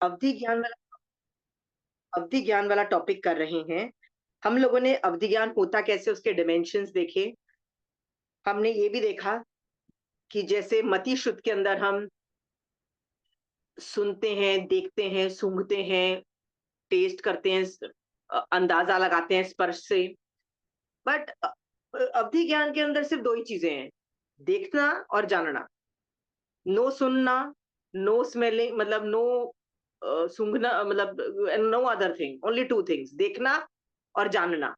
अवधि ज्ञान वाला टॉपिक कर रहे हैं। हम लोगों ने अवधि ज्ञान होता कैसे, उसके डायमेंशंस देखे। हमने ये भी देखा कि जैसे मति शुद्ध के अंदर हम सुनते हैं, देखते हैं, सूंघते हैं, टेस्ट करते हैं, अंदाजा लगाते हैं स्पर्श से। बट अवधि ज्ञान के अंदर सिर्फ दो ही चीजें हैं, देखना और जानना। नो सुनना, नो स्मेलिंग, मतलब नो सूंघना, मतलब no other thing, only two things, देखना और जानना।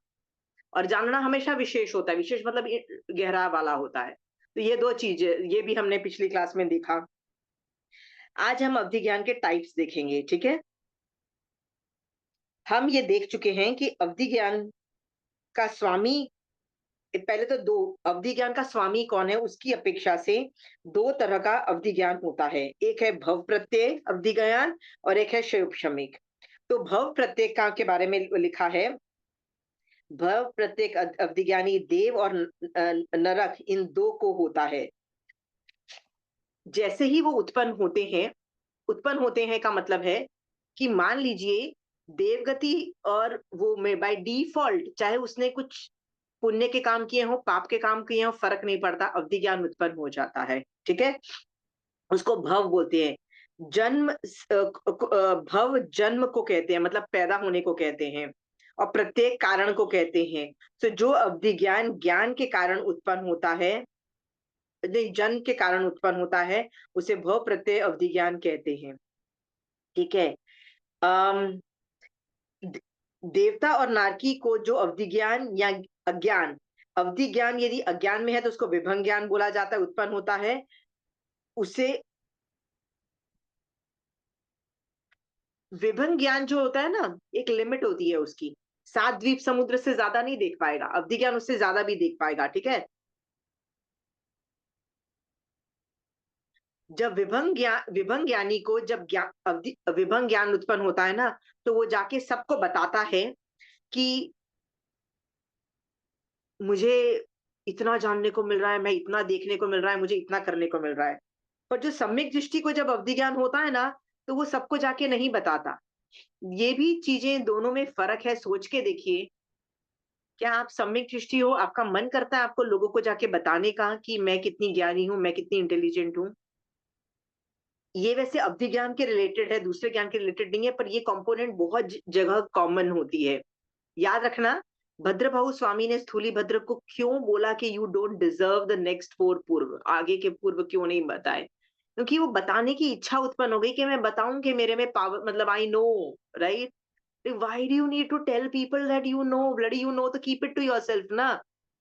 और जानना हमेशा विशेष होता है, विशेष मतलब गहरा वाला होता है। तो ये दो चीजें, ये भी हमने पिछली क्लास में देखा। आज हम अवधि ज्ञान के टाइप्स देखेंगे, ठीक है। हम ये देख चुके हैं कि अवधि ज्ञान का स्वामी, पहले तो दो, अवधि ज्ञान का स्वामी कौन है उसकी अपेक्षा से दो तरह का अवधि ज्ञान होता है। एक है भव प्रत्यय अवधि ज्ञान और एक है शैवक्षमिक। तो भव प्रत्यय का के बारे में लिखा है, भव प्रत्येक अवधि ज्ञानी देव और नरक इन दो को होता है। जैसे ही वो उत्पन्न होते हैं का मतलब है कि मान लीजिए देवगति और वो में बाय डिफॉल्ट, चाहे उसने कुछ पुण्य के काम किए हो, पाप के काम किए हो, फर्क नहीं पड़ता, अवधि ज्ञान उत्पन्न हो जाता है, ठीक है। उसको भव बोलते हैं। भव जन्म को कहते हैं, मतलब पैदा होने को कहते हैं। और प्रत्येक कारण को कहते हैं। तो जो अवधि ज्ञान ज्ञान के कारण उत्पन्न होता है, नहीं, जन्म के कारण उत्पन्न होता है, उसे भव प्रत्यय अवधि ज्ञान कहते हैं, ठीक है। अम देवता और नारकी को जो अवधि ज्ञान या अज्ञान, अवधि ज्ञान यदि अज्ञान में है तो उसको विभंग ज्ञान बोला जाता है, उत्पन्न होता है उसे। विभंग ज्ञान जो होता है ना, एक लिमिट होती है उसकी, 7 द्वीप समुद्र से ज्यादा नहीं देख पाएगा, अवधि ज्ञान उससे ज्यादा भी देख पाएगा, ठीक है। जब विभंग ज्ञानी को जब ज्ञान अवधि विभंग ज्ञान उत्पन्न होता है ना, तो वो जाके सबको बताता है कि मुझे इतना जानने को मिल रहा है, मैं इतना देखने को मिल रहा है, मुझे इतना करने को मिल रहा है। पर जो सम्यक दृष्टि को जब अवधि ज्ञान होता है ना, तो वो सबको जाके नहीं बताता। ये भी चीजें, दोनों में फर्क है, सोच के देखिए। क्या आप सम्यक दृष्टि हो, आपका मन करता है आपको लोगों को जाके बताने का कि मैं कितनी ज्ञानी हूँ, मैं कितनी इंटेलिजेंट हूँ। ये वैसे अवधि ज्ञान के रिलेटेड है, दूसरे ज्ञान के रिलेटेड नहीं है, पर ये कंपोनेंट बहुत जगह कॉमन होती है। याद रखना, भद्रभाहु स्वामी ने स्थूली भद्र को क्यों बोला कि you don't deserve the next four पूर्व, आगे के पूर्व क्यों नहीं बताए, क्योंकि वो बताने की इच्छा उत्पन्न हो गई कि मैं बताऊं कि मेरे में पावर, मतलब I know, right. Why do you need to tell people that you know, bloody you know, तो कीप इट टू योरसेल्फ ना,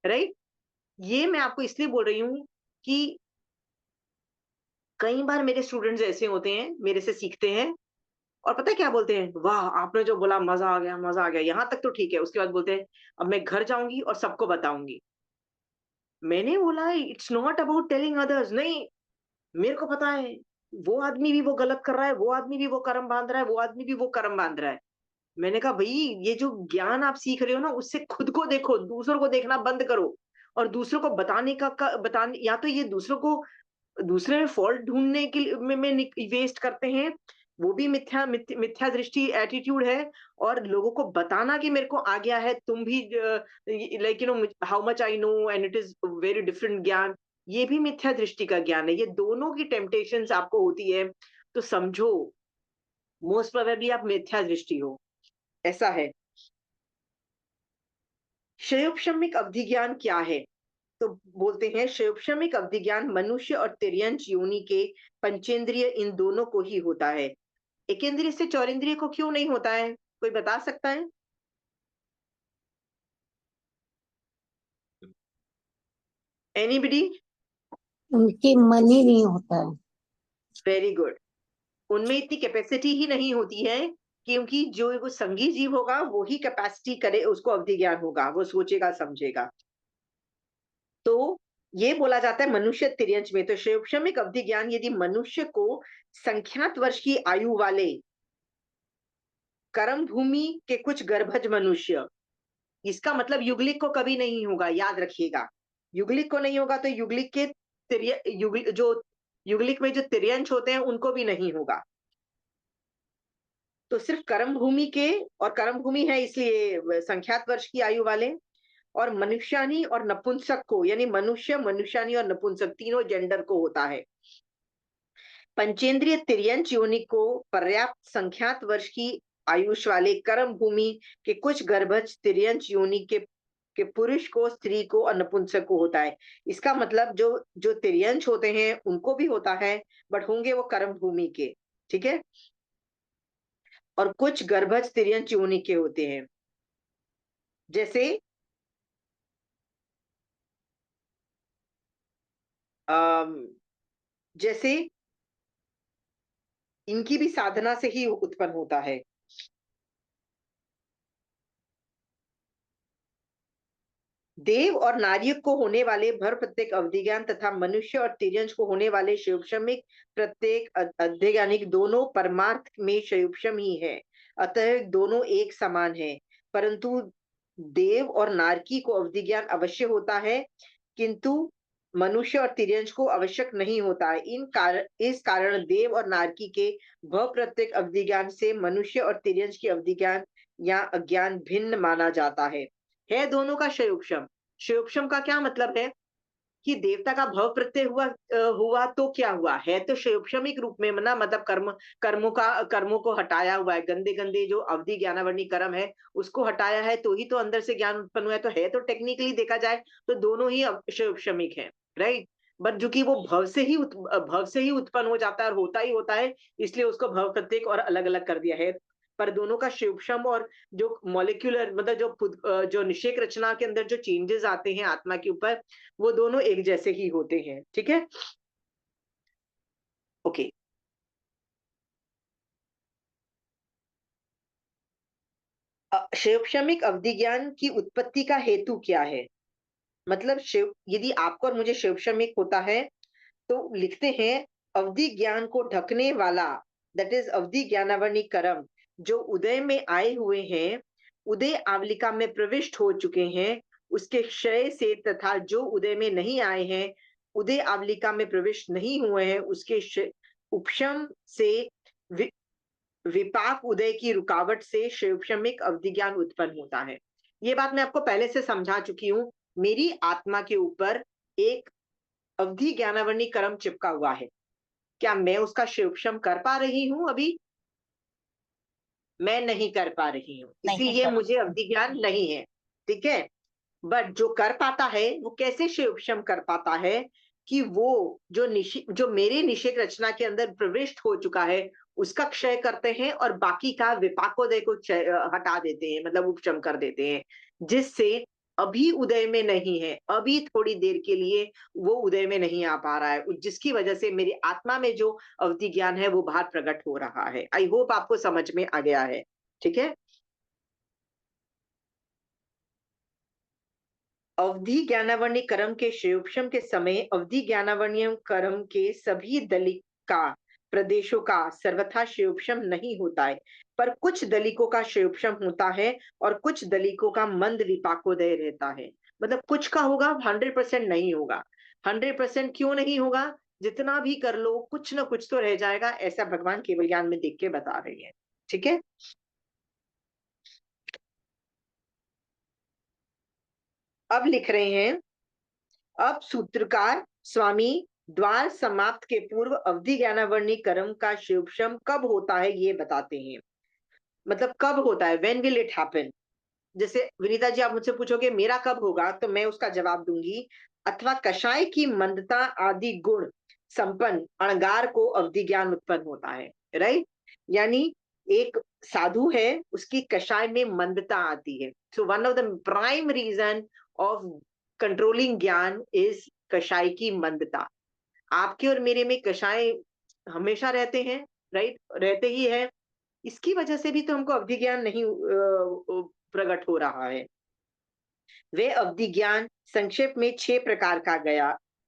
राइट। ये मैं आपको इसलिए बोल रही हूँ कि कई बार मेरे स्टूडेंट्स ऐसे होते हैं, मेरे से सीखते हैं और पता है क्या बोलते हैं, वाह आपने जो बोला मजा आ गया, मजा आ गया, यहाँ तक तो ठीक है। उसके बाद बोलते हैं अब मैं घर जाऊंगी और सबको बताऊंगी। मैंने बोला it's not about telling others, नहीं, मेरे को पता है वो आदमी भी वो गलत कर रहा है, वो आदमी भी वो कर्म बांध रहा है, वो आदमी भी वो कर्म बांध रहा है। मैंने कहा भाई, ये जो ज्ञान आप सीख रहे हो ना, उससे खुद को देखो, दूसरों को देखना बंद करो। और दूसरों को बताने बताने, या तो ये दूसरों को दूसरे में फॉल्ट ढूंढने के में वेस्ट करते हैं, वो भी मिथ्या दृष्टि एटीट्यूड है। और लोगों को बताना कि मेरे को आ गया है, तुम भी like you know how much I know and it is very different ज्ञान, ये भी मिथ्या दृष्टि का ज्ञान है। ये दोनों की टेम्पटेशन आपको होती है, तो समझो मोस्ट प्रोबेबली आप मिथ्या दृष्टि हो, ऐसा है। क्षयोपशमिक अवधि ज्ञान क्या है? तो बोलते हैं क्षयोपशमिक अवधि ज्ञान मनुष्य और तिर्यंच योनि के पंचेंद्रिय इन दोनों को ही होता है। एकेंद्रिय से चौरेंद्रिय को क्यों नहीं होता है, कोई बता सकता है? एनीबडी? उनके मन ही नहीं होता है। Very good. उनमें इतनी कैपेसिटी ही नहीं होती है, क्योंकि जो वो संगी जीव होगा वो ही कैपेसिटी करे, उसको अवधि ज्ञान होगा, वो सोचेगा समझेगा। तो ये बोला जाता है मनुष्य तिर्यंच में। तो शैक्षणिक अवधि ज्ञान यदि मनुष्य को संख्यात वर्ष की आयु वाले कर्म भूमि के कुछ गर्भज मनुष्य, इसका मतलब युगलिक को कभी नहीं होगा, याद रखिएगा। युगलिक को नहीं होगा तो युगलिक के जो युगलिक में जो तिर्यंच होते हैं उनको भी नहीं होगा। तो सिर्फ कर्म भूमि के, और कर्म भूमि है इसलिए संख्यात वर्ष की आयु वाले, और मनुष्यानी और नपुंसक को, यानी मनुष्य, मनुष्यानी और नपुंसक तीनों जेंडर को होता है। पंचेंद्रिय तिर्यंच योनि को पर्याप्त संख्यात वर्ष की आयुष वाले कर्म भूमि के कुछ गर्भज तिर्यंच योनि के पुरुष को, स्त्री को और नपुंसक को होता है। इसका मतलब जो जो तिर्यंच होते हैं उनको भी होता है, बट होंगे वो कर्म भूमि के, ठीक है। और कुछ गर्भज तिर्यंच योनि के होते हैं, जैसे अम, जैसे इनकी भी साधना से ही उत्पन्न होता है। देव और नारियक को होने वाले भर प्रत्येक अवधि ज्ञान तथा मनुष्य और तिर्यंच को होने वाले शैवक्षमिक प्रत्येक अध्यगानिक दोनों परमार्थ में शैवक्षम ही है। अतः दोनों एक समान है, परंतु देव और नारकी को अवधि ज्ञान अवश्य होता है, किंतु मनुष्य और तिर्यंच को आवश्यक नहीं होता है। इस कारण देव और नारकी के भव प्रत्येक अवधि ज्ञान से मनुष्य और तिर्यंच की अवधि ज्ञान या अज्ञान भिन्न माना जाता है दोनों का शयोपशम। शयोपशम का क्या मतलब है कि देवता का भव प्रत्यय हुआ तो क्या हुआ है, तो शयोपशमिक रूप में ना, मतलब कर्मों को हटाया हुआ है, गंदे गंदे जो अवधि ज्ञानावरणी कर्म है उसको हटाया है, तो ही तो अंदर से ज्ञान उत्पन्न हुआ है। तो है तो टेक्निकली देखा जाए तो दोनों ही शयोपशमिक है, राइट। बट जो कि वो भव से ही उत्पन्न हो जाता है और होता ही होता है, इसलिए उसको भव प्रत्येक और अलग अलग कर दिया है। पर दोनों का शिवक्षम और जो मॉलिक्यूलर, मतलब जो निषेक रचना के अंदर जो चेंजेस आते हैं आत्मा के ऊपर, वो दोनों एक जैसे ही होते हैं, ठीक है। ओके। शैवक्षमिक अवधि ज्ञान की उत्पत्ति का हेतु क्या है? मतलब शिव, यदि आपको और मुझे शैवक्षमिक होता है तो लिखते हैं अवधि ज्ञान को ढकने वाला, दैट इज अवधि ज्ञानावरणी कर्म, जो उदय में आए हुए हैं, उदय आवलिका में प्रविष्ट हो चुके हैं, उसके क्षय से, तथा जो उदय में नहीं आए हैं, उदय आवलिका में प्रविष्ट नहीं हुए हैं, उसके उपशम से, वि, विपाक उदय की रुकावट से शैवक्षमिक अवधि ज्ञान उत्पन्न होता है। ये बात मैं आपको पहले से समझा चुकी हूँ। मेरी आत्मा के ऊपर एक अवधि ज्ञानावरणी कर्म चिपका हुआ है, क्या मैं उसका शिवक्षम कर पा रही हूं अभी? मैं नहीं कर पा रही हूँ, नहीं इसीलिए कर मुझे अवधि ज्ञान नहीं है, ठीक है। बट जो कर पाता है वो कैसे शिवक्षम कर पाता है कि वो जो मेरे निषेक रचना के अंदर प्रविष्ट हो चुका है उसका क्षय करते हैं और बाकी का विपाकोदय को हटा देते हैं, मतलब उपशम कर देते हैं, जिससे अभी उदय में नहीं है, अभी थोड़ी देर के लिए वो उदय में नहीं आ पा रहा है, जिसकी वजह से मेरी आत्मा में जो अवधि ज्ञान है वो बाहर प्रकट हो रहा है। आई होप आपको समझ में आ गया है, ठीक है। अवधि ज्ञानावरणी कर्म के शयोपशम के समय अवधि ज्ञानावरणीय कर्म के सभी दलिका प्रदेशों का सर्वथा शयोपशम नहीं होता है, पर कुछ दलिकों का शयोपशम होता है और कुछ दलिकों का मंद विपाकोदय रहता है। मतलब कुछ का होगा, 100% नहीं होगा। 100% क्यों नहीं होगा? जितना भी कर लो कुछ ना कुछ तो रह जाएगा, ऐसा भगवान केवल ज्ञान में देख के बता रही है, ठीक है। अब लिख रहे हैं, अब सूत्रकार स्वामी द्वार समाप्त के पूर्व अवधि ज्ञानावरणी कर्म का शिवक्षम कब होता है ये बताते हैं। मतलब कब होता है, व्हेन विल इट हैपन। जैसे विनीता जी आप मुझसे पूछोगे मेरा कब होगा, तो मैं उसका जवाब दूंगी, अथवा कषाय की मंदता आदि गुण संपन्न अणगार को अवधि ज्ञान उत्पन्न होता है, राइट। यानी एक साधु है, उसकी कषाय में मंदता आती है, so one of the prime reason of controlling ज्ञान इज कषाय की मंदता। आपके और मेरे में कषाय हमेशा रहते हैं, राइट, रहते ही है। इसकी वजह से भी तो हमको अवधि ज्ञान नहीं प्रकट हो रहा है। वे अवधि ज्ञान संक्षेप में 6 प्रकार का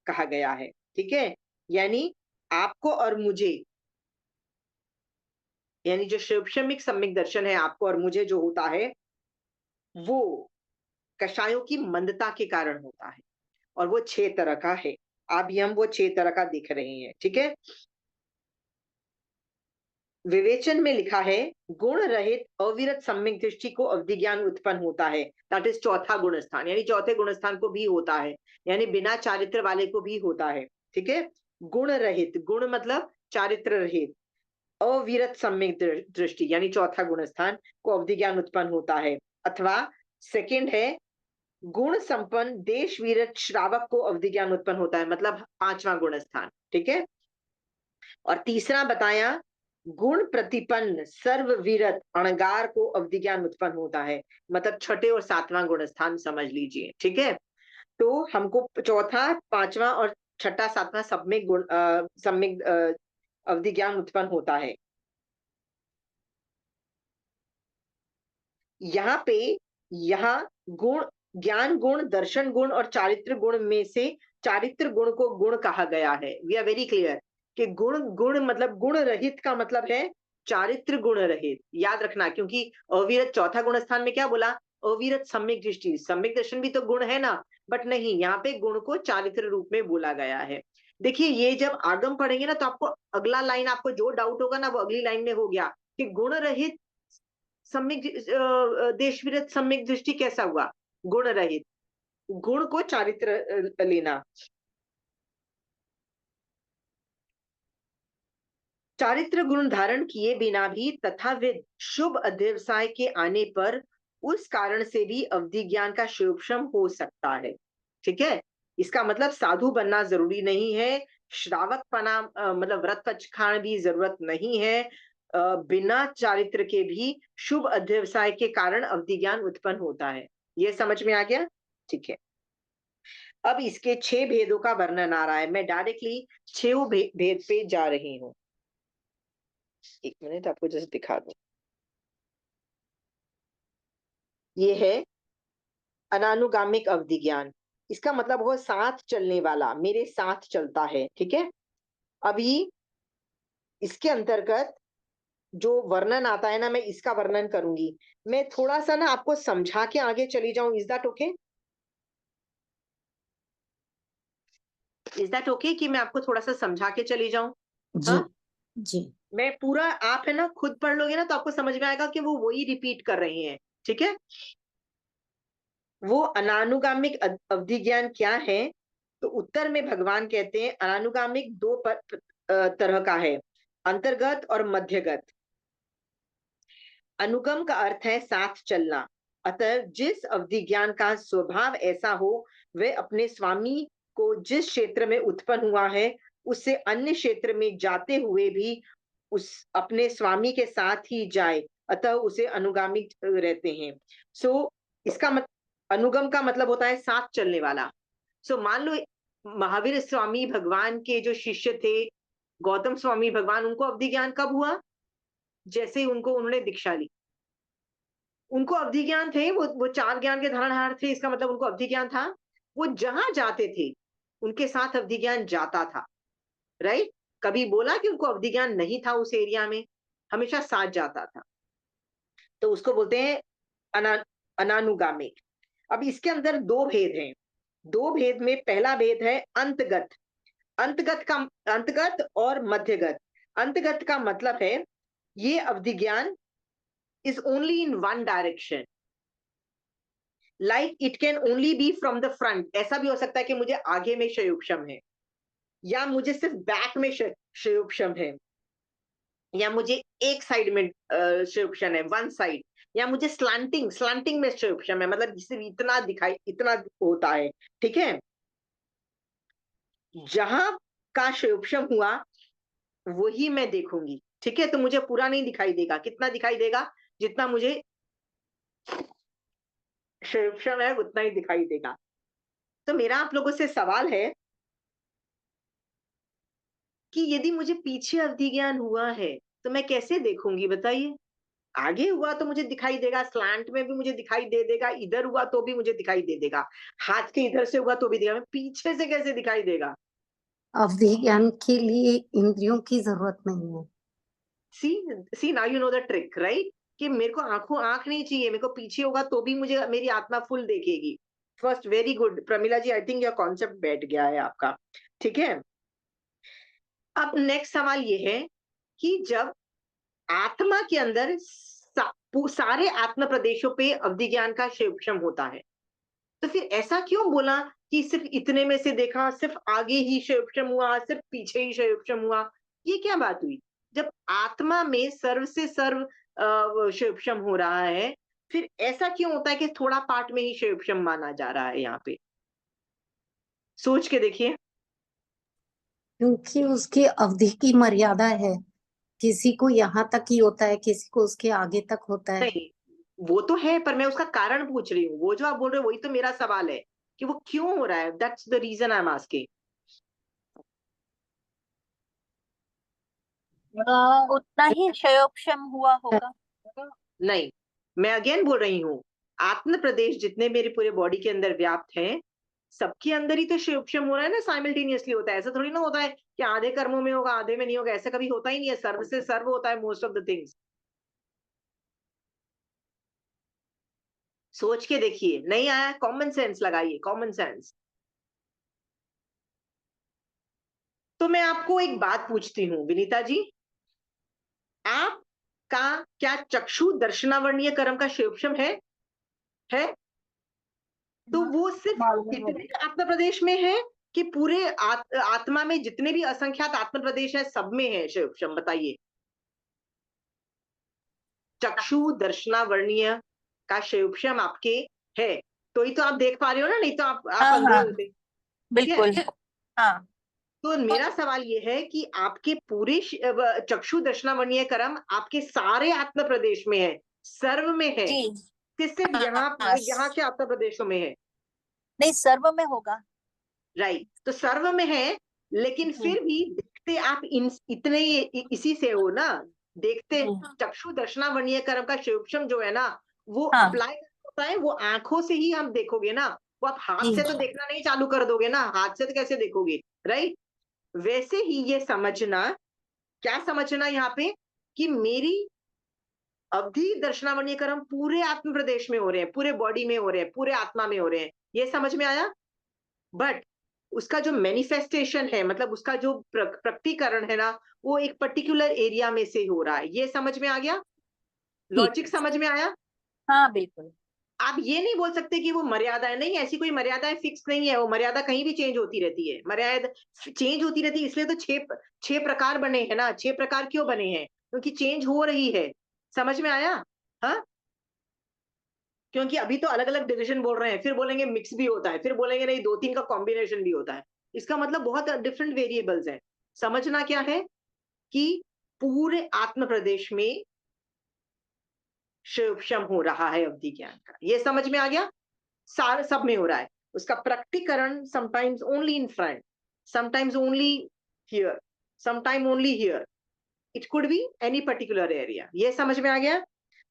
कहा गया है, ठीक है। यानी आपको और मुझे, यानी जो शैवक्षमिक सम्यक दर्शन है आपको और मुझे जो होता है, वो कषायों की मंदता के कारण होता है, और वो 6 तरह का है। अब हम वो 6 तरह का दिख रहे हैं, ठीक है। विवेचन में लिखा है गुण रहित अविरत सम्यक दृष्टि को अवधि ज्ञान उत्पन्न होता है, दैट इज चौथा गुण स्थान, यानी चौथे गुण स्थान को भी होता है, यानी बिना चारित्र वाले को भी होता है। ठीक है, गुण रहित, गुण मतलब चारित्र रहित, अविरत सम्यक दृष्टि यानी चौथा गुण स्थान को अवधि ज्ञान उत्पन्न होता है। अथवा सेकंड है गुण संपन्न देश विरत श्रावक को अवधि ज्ञान उत्पन्न होता है, मतलब पांचवा गुण स्थान। ठीक है, और तीसरा बताया गुण प्रतिपन्न सर्व विरत अणगार को अवधि ज्ञान उत्पन्न होता है, मतलब छठे और सातवां गुण स्थान समझ लीजिए। ठीक है, तो हमको चौथा, पांचवा और छठा सातवां सब में गुण सम्यक अवधि ज्ञान उत्पन्न होता है। यहाँ पे यहाँ गुण, ज्ञान गुण, दर्शन गुण और चारित्र गुण में से चारित्र गुण को गुण कहा गया है। वी आर वेरी क्लियर कि गुण, गुण मतलब गुण रहित का मतलब है चारित्र गुण रहित, याद रखना, क्योंकि अविरत चौथा गुण स्थान में क्या बोला, अविरत सम्यक दृष्टि, सम्यक दर्शन भी तो गुण है ना, बट नहीं, यहाँ पे गुण को चारित्र रूप में बोला गया है। देखिए ये जब आगम पढ़ेंगे ना तो आपको अगला लाइन, आपको जो डाउट होगा ना वो अगली लाइन में हो गया कि गुण रहित सम्यक देश विरत सम्यक दृष्टि कैसा हुआ, गुण रहित, गुण को चारित्र लेना। चारित्र गुण धारण किए बिना भी तथाविध शुभ अध्यवसाय के आने पर उस कारण से भी अवधि ज्ञान का शुभक्षम हो सकता है। ठीक है, इसका मतलब साधु बनना जरूरी नहीं है, श्रावक पना मतलब व्रत कछखाण भी जरूरत नहीं है, बिना चारित्र के भी शुभ अध्यवसाय के कारण अवधि ज्ञान उत्पन्न होता है। ये समझ में आ गया? ठीक है, अब इसके 6 भेदों का वर्णन आ रहा है, मैं डायरेक्टली 6 भेद पे जा रही हूँ। एक मिनट आपको जैसे दिखा दूं, ये है अनानुगामिक अवधि ज्ञान, इसका मतलब वो साथ चलने वाला, मेरे साथ चलता है। ठीक है, अभी इसके अंतर्गत जो वर्णन आता है ना, मैं इसका वर्णन करूंगी। मैं थोड़ा सा ना आपको समझा के आगे चली जाऊं, is that okay? Is that okay कि मैं आपको थोड़ा सा समझा के चली जाऊं? जी हाँ, जी। मैं पूरा, आप है ना खुद पढ़ लोगे ना तो आपको समझ में आएगा कि वो वही रिपीट कर रहे हैं। ठीक है, वो अनानुगामिक अवधि ज्ञान क्या है, तो उत्तर में भगवान कहते हैं अनानुगामिक दो तरह का है, अंतर्गत और मध्यगत। अनुगम का अर्थ है साथ चलना, अतः जिस अवधि ज्ञान का स्वभाव ऐसा हो वह अपने स्वामी को जिस क्षेत्र में उत्पन्न हुआ है उससे अन्य क्षेत्र में जाते हुए भी उस अपने स्वामी के साथ ही जाए, अतः उसे अनुगामी रहते हैं। सो इसका अनुगम का मतलब होता है साथ चलने वाला। सो मान लो महावीर स्वामी भगवान के जो शिष्य थे, गौतम स्वामी भगवान, उनको अवधि ज्ञान कब हुआ, जैसे ही उनको उन्होंने दीक्षा ली, उनको अवधि ज्ञान थे, वो चार ज्ञान के धारणहार थे, इसका मतलब उनको अवधि ज्ञान था। वो जहां जाते थे उनके साथ अवधि ज्ञान जाता था, राइट? कभी बोला कि उनको अवधि ज्ञान नहीं था उस एरिया में, हमेशा साथ जाता था, तो उसको बोलते हैं अना अनानुगामिक। अब इसके अंदर दो भेद हैं, दो भेद में पहला भेद है अंतगत। अंतगत का, अंतगत और मध्यगत। अंतगत का मतलब है ये अवधि ज्ञान is only in one direction, like it can only be from the front. ऐसा भी हो सकता है कि मुझे आगे में शयोपशम है, या मुझे सिर्फ बैक में शयोपशम है, या मुझे एक साइड में शयोपशन है, वन साइड, या मुझे स्लांटिंग स्लांटिंग में शयोपशम है, मतलब सिर्फ इतना दिखाई, इतना होता है। ठीक है, जहां का शयोपशम हुआ वही मैं देखूंगी। ठीक है, तो मुझे पूरा नहीं दिखाई देगा, कितना दिखाई देगा, जितना मुझे शयोपशम है उतना ही दिखाई देगा। तो मेरा आप लोगों से सवाल है कि यदि मुझे पीछे अवधि ज्ञान हुआ है तो मैं कैसे देखूंगी, बताइए? आगे हुआ तो मुझे दिखाई देगा, स्लैंट में भी मुझे दिखाई दे देगा, इधर हुआ तो भी मुझे दिखाई दे देगा, हाथ के इधर से हुआ तो भी दिखाई, पीछे से कैसे दिखाई देगा? अवधि ज्ञान के लिए इंद्रियों की जरूरत नहीं है। See see now you know the trick, right? कि मेरे को आंख नहीं चाहिए, मेरे को पीछे होगा तो भी मुझे मेरी आत्मा फुल देखेगी। First, very good Pramila ji, I think your concept बैठ गया है आपका। ठीक है, अब नेक्स्ट सवाल ये है कि जब आत्मा के अंदर सारे आत्म प्रदेशों पे अवधि ज्ञान का क्षेम होता है। तो फिर ऐसा क्यों बोला कि सिर्फ इतने में से देखा, सिर्फ आगे ही क्षेम हुआ, सिर्फ पीछे ही क्षेम हुआ? ये क्या बात हुई? जब आत्मा में सर्व से सर्व क्षेम हो रहा है, फिर ऐसा क्यों होता है कि थोड़ा पार्ट में ही क्षेम माना जा रहा है यहाँ पे? सोच के देखिए। क्योंकि उसकी अवधि की मर्यादा है। किसी को यहाँ तक ही होता है, किसी को उसके आगे तक होता है। नहीं, वो तो है, पर मैं उसका कारण पूछ रही हूँ। वो जो आप बोल रहे हो वही तो मेरा सवाल है कि वो क्यों हो रहा है? That's the reason I am asking. उतना ही क्षयोक्षम हुआ होगा। नहीं, मैं अगेन बोल रही हूँ, आत्म प्रदेश जितने मेरे पूरे बॉडी के अंदर व्याप्त हैं, सबके अंदर ही तो शिवक्षम हो रहा है ना, साइमल्टेनियसली होता है। ऐसा थोड़ी ना होता है कि आधे कर्मों में होगा, आधे में नहीं होगा। ऐसा कभी होता ही नहीं है। सर्व से सर्व होता है मोस्ट ऑफ द थिंग्स। सोच के देखिए। नहीं आया, कॉमन सेंस लगाइए, कॉमन सेंस। तो मैं आपको एक बात पूछती हूँ विनीता जी, आपका क्या चक्षु दर्शनावर्णीय कर्म का शिवक्षम है? तो वो सिर्फ मालूम इतने है। आत्म प्रदेश में है कि पूरे आत्मा में जितने भी असंख्यात आत्म प्रदेश है सब में है शिवक्षम? बताइए। चक्षु दर्शनावर्णीय का शिवक्षम आपके है, तो ही तो आप देख पा रहे हो ना, नहीं तो आप हाँ अंधे हाँ, होते। ठीक है। बिल्कुल। हाँ तो मेरा सवाल ये है कि आपके पूरे चक्षु दर्शनावर्णीय कर्म आपके सारे आत्म प्रदेश में है, सर्व में है, जी। कि सिर्फ हाँ यहाँ के आत्म प्रदेशों में है? नहीं, सर्व में होगा। राइट, तो सर्व में है, लेकिन जी फिर भी देखते आप इतने इसी से हो ना, देखते। जी। चक्षु दर्शनावर्णीय कर्म का सूक्ष्म जो है ना, वो हाँ अप्लाई होता है, वो आंखों से ही हम देखोगे ना। वो आप हाथ जी से तो देखना नहीं चालू कर दोगे ना, हाथ से तो कैसे देखोगे? राइट। वैसे ही ये समझना, क्या समझना यहाँ पे, कि मेरी अवधि दर्शनावर्णीय कर्म पूरे आत्म प्रदेश में हो रहे हैं, पूरे बॉडी में हो रहे हैं, पूरे आत्मा में हो रहे हैं। ये समझ में आया? बट उसका जो मैनिफेस्टेशन है, मतलब उसका जो प्रकटीकरण है ना, वो एक पर्टिकुलर एरिया में से हो रहा है। ये समझ में आ गया? ठीक। लॉजिक समझ में आया? हाँ बिल्कुल। आप ये नहीं बोल सकते कि वो मर्यादा है। नहीं, ऐसी कोई मर्यादाएं फिक्स नहीं है। वो मर्यादा कहीं भी चेंज होती रहती है। मर्यादा चेंज होती रहती है, इसलिए तो छह प्रकार बने हैं ना। छह प्रकार क्यों बने हैं? क्योंकि चेंज हो रही है। समझ में आया? हाँ, क्योंकि अभी तो अलग अलग डिवीजन बोल रहे हैं, फिर बोलेंगे मिक्स भी होता है, फिर बोलेंगे नहीं, दो तीन का कॉम्बिनेशन भी होता है। इसका मतलब बहुत डिफरेंट वेरिएबल्स हैं। समझना क्या है कि पूरे आत्म प्रदेश में शिवक्षम हो रहा है अवधि ज्ञान का। ये समझ में आ गया? सारे सब में हो रहा है। उसका प्रकटीकरण sometimes only in front, sometimes only here, sometime only here. It could be any particular area. ये समझ में आ गया?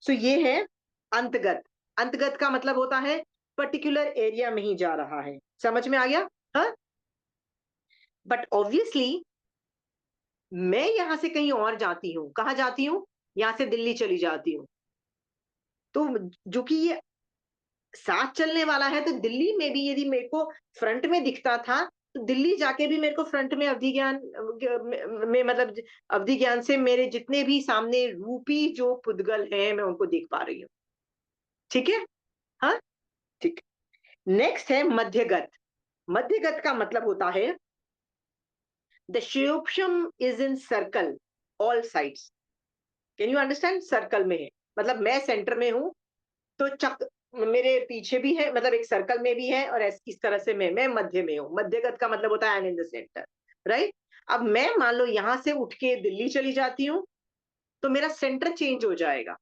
सो ये है अंतगत। अंतगत का मतलब होता है पर्टिकुलर एरिया में ही जा रहा है। समझ में आ गया? हाँ। बट ऑब्वियसली मैं यहां से कहीं और जाती हूँ। कहाँ जाती हूँ? यहां से दिल्ली चली जाती हूँ। तो जो कि ये साथ चलने वाला है, तो दिल्ली में भी यदि मेरे को फ्रंट में दिखता था, तो दिल्ली जाके भी मेरे को फ्रंट में अवधि ज्ञान में मतलब अवधि ज्ञान से मेरे जितने भी सामने रूपी जो पुद्गल हैं, मैं उनको देख पा रही हूँ। ठीक है। हाँ, ठीक। नेक्स्ट है मध्यगत। मध्यगत का मतलब होता है द शिवोक्षम is in circle all sides. Can you understand? Circle में है, मतलब मैं सेंटर में हूं, तो चक मेरे पीछे भी है, मतलब एक सर्कल में भी है, और इस तरह से मैं मध्य में हूँ। मध्यगत का मतलब होता है I M in the centre. Right. अब मैं मान लो यहां से उठ के दिल्ली चली जाती हूँ, तो मेरा सेंटर चेंज हो जाएगा।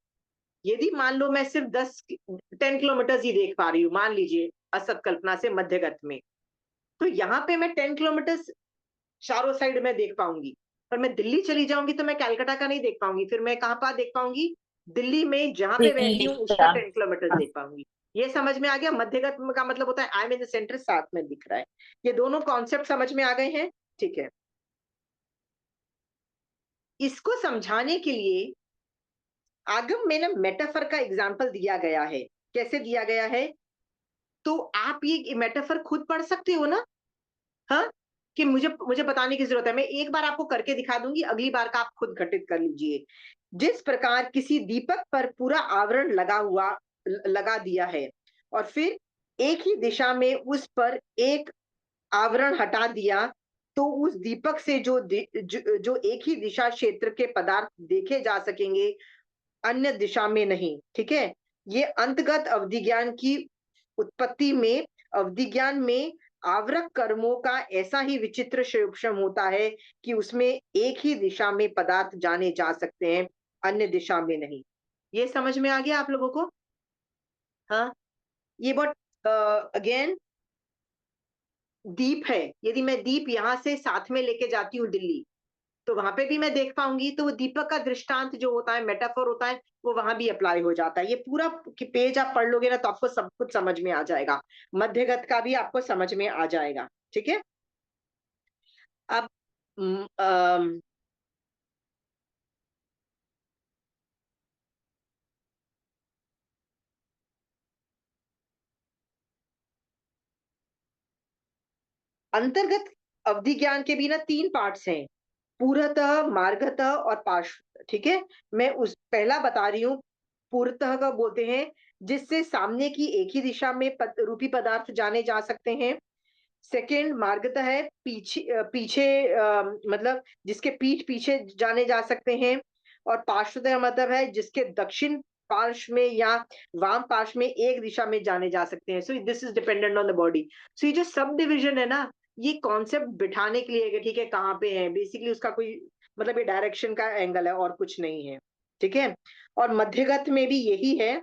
यदि मान लो मैं सिर्फ 10 किलोमीटर ही देख पा रही हूँ, मान लीजिए असत कल्पना से मध्यगत में, तो यहाँ पे मैं 10 किलोमीटर चारों साइड में देख पाऊंगी। पर मैं दिल्ली चली जाऊंगी तो मैं कैलकाटा का नहीं देख पाऊंगी। फिर मैं कहाँ पर देख पाऊंगी? दिल्ली में जहां पे बैठी दिल्ली हूँ उसका का। 10 किलोमीटर देख पाऊंगी। ये समझ में आ गया? मध्यगत का मतलब होता है I M in the centre, साथ में दिख रहा है। ये दोनों कॉन्सेप्ट समझ में आ गए हैं? ठीक है। इसको समझाने के लिए आगम में ना मेटाफर का एग्जाम्पल दिया गया है। कैसे दिया गया है? तो आप ये मेटाफर खुद पढ़ सकते हो ना। हाँ, कि मुझे मुझे बताने की जरूरत है। मैं एक बार आपको करके दिखा दूंगी, अगली बार का आप खुद घटित कर लीजिए। जिस प्रकार किसी दीपक पर पूरा आवरण लगा दिया है और फिर एक ही दिशा में उस पर एक आवरण हटा दिया, तो उस दीपक से जो एक ही दिशा क्षेत्र के पदार्थ देखे जा सकेंगे, अन्य दिशा में नहीं। ठीक है, ये अंतगत अवधि ज्ञान में आवरक कर्मों का ऐसा ही विचित्र संयोजन होता है कि उसमें एक ही दिशा में पदार्थ जाने जा सकते हैं, अन्य दिशा में नहीं। ये समझ में आ गया आप लोगों को? हाँ, ये बहुत अगेन दीप है। यदि मैं दीप यहाँ से साथ में लेके जाती हूँ दिल्ली, तो वहां पे भी मैं देख पाऊंगी, तो वो दीपक का दृष्टांत जो होता है, मेटाफोर होता है, वो वहां भी अप्लाई हो जाता है। ये पूरा पेज आप पढ़ लोगे ना, तो आपको सब कुछ समझ में आ जाएगा, मध्यगत का भी आपको समझ में आ जाएगा। ठीक है, अब अंतर्गत अवधि ज्ञान के भी ना 3 पार्ट्स हैं, पूर्वतः, मार्गतः और पार्श्व। ठीक है, मैं उस पहला बता रही हूँ। पूर्वतः का बोलते हैं जिससे सामने की एक ही दिशा में रूपी पदार्थ जाने जा सकते हैं। सेकंड मार्गतः है, पीछे मतलब जिसके पीठ पीछे जाने जा सकते हैं। और पार्श्वतः मतलब है जिसके दक्षिण पार्श्व में या वाम पार्श्व में एक दिशा में जाने जा सकते हैं। So this is dependent on the body. So ये जो सब डिविजन है ना, ये कॉन्सेप्ट बिठाने के लिए है कि ठीक है कहाँ पे है, बेसिकली उसका कोई मतलब ये डायरेक्शन का एंगल है और कुछ नहीं है। ठीक है, और मध्यगत में भी यही है।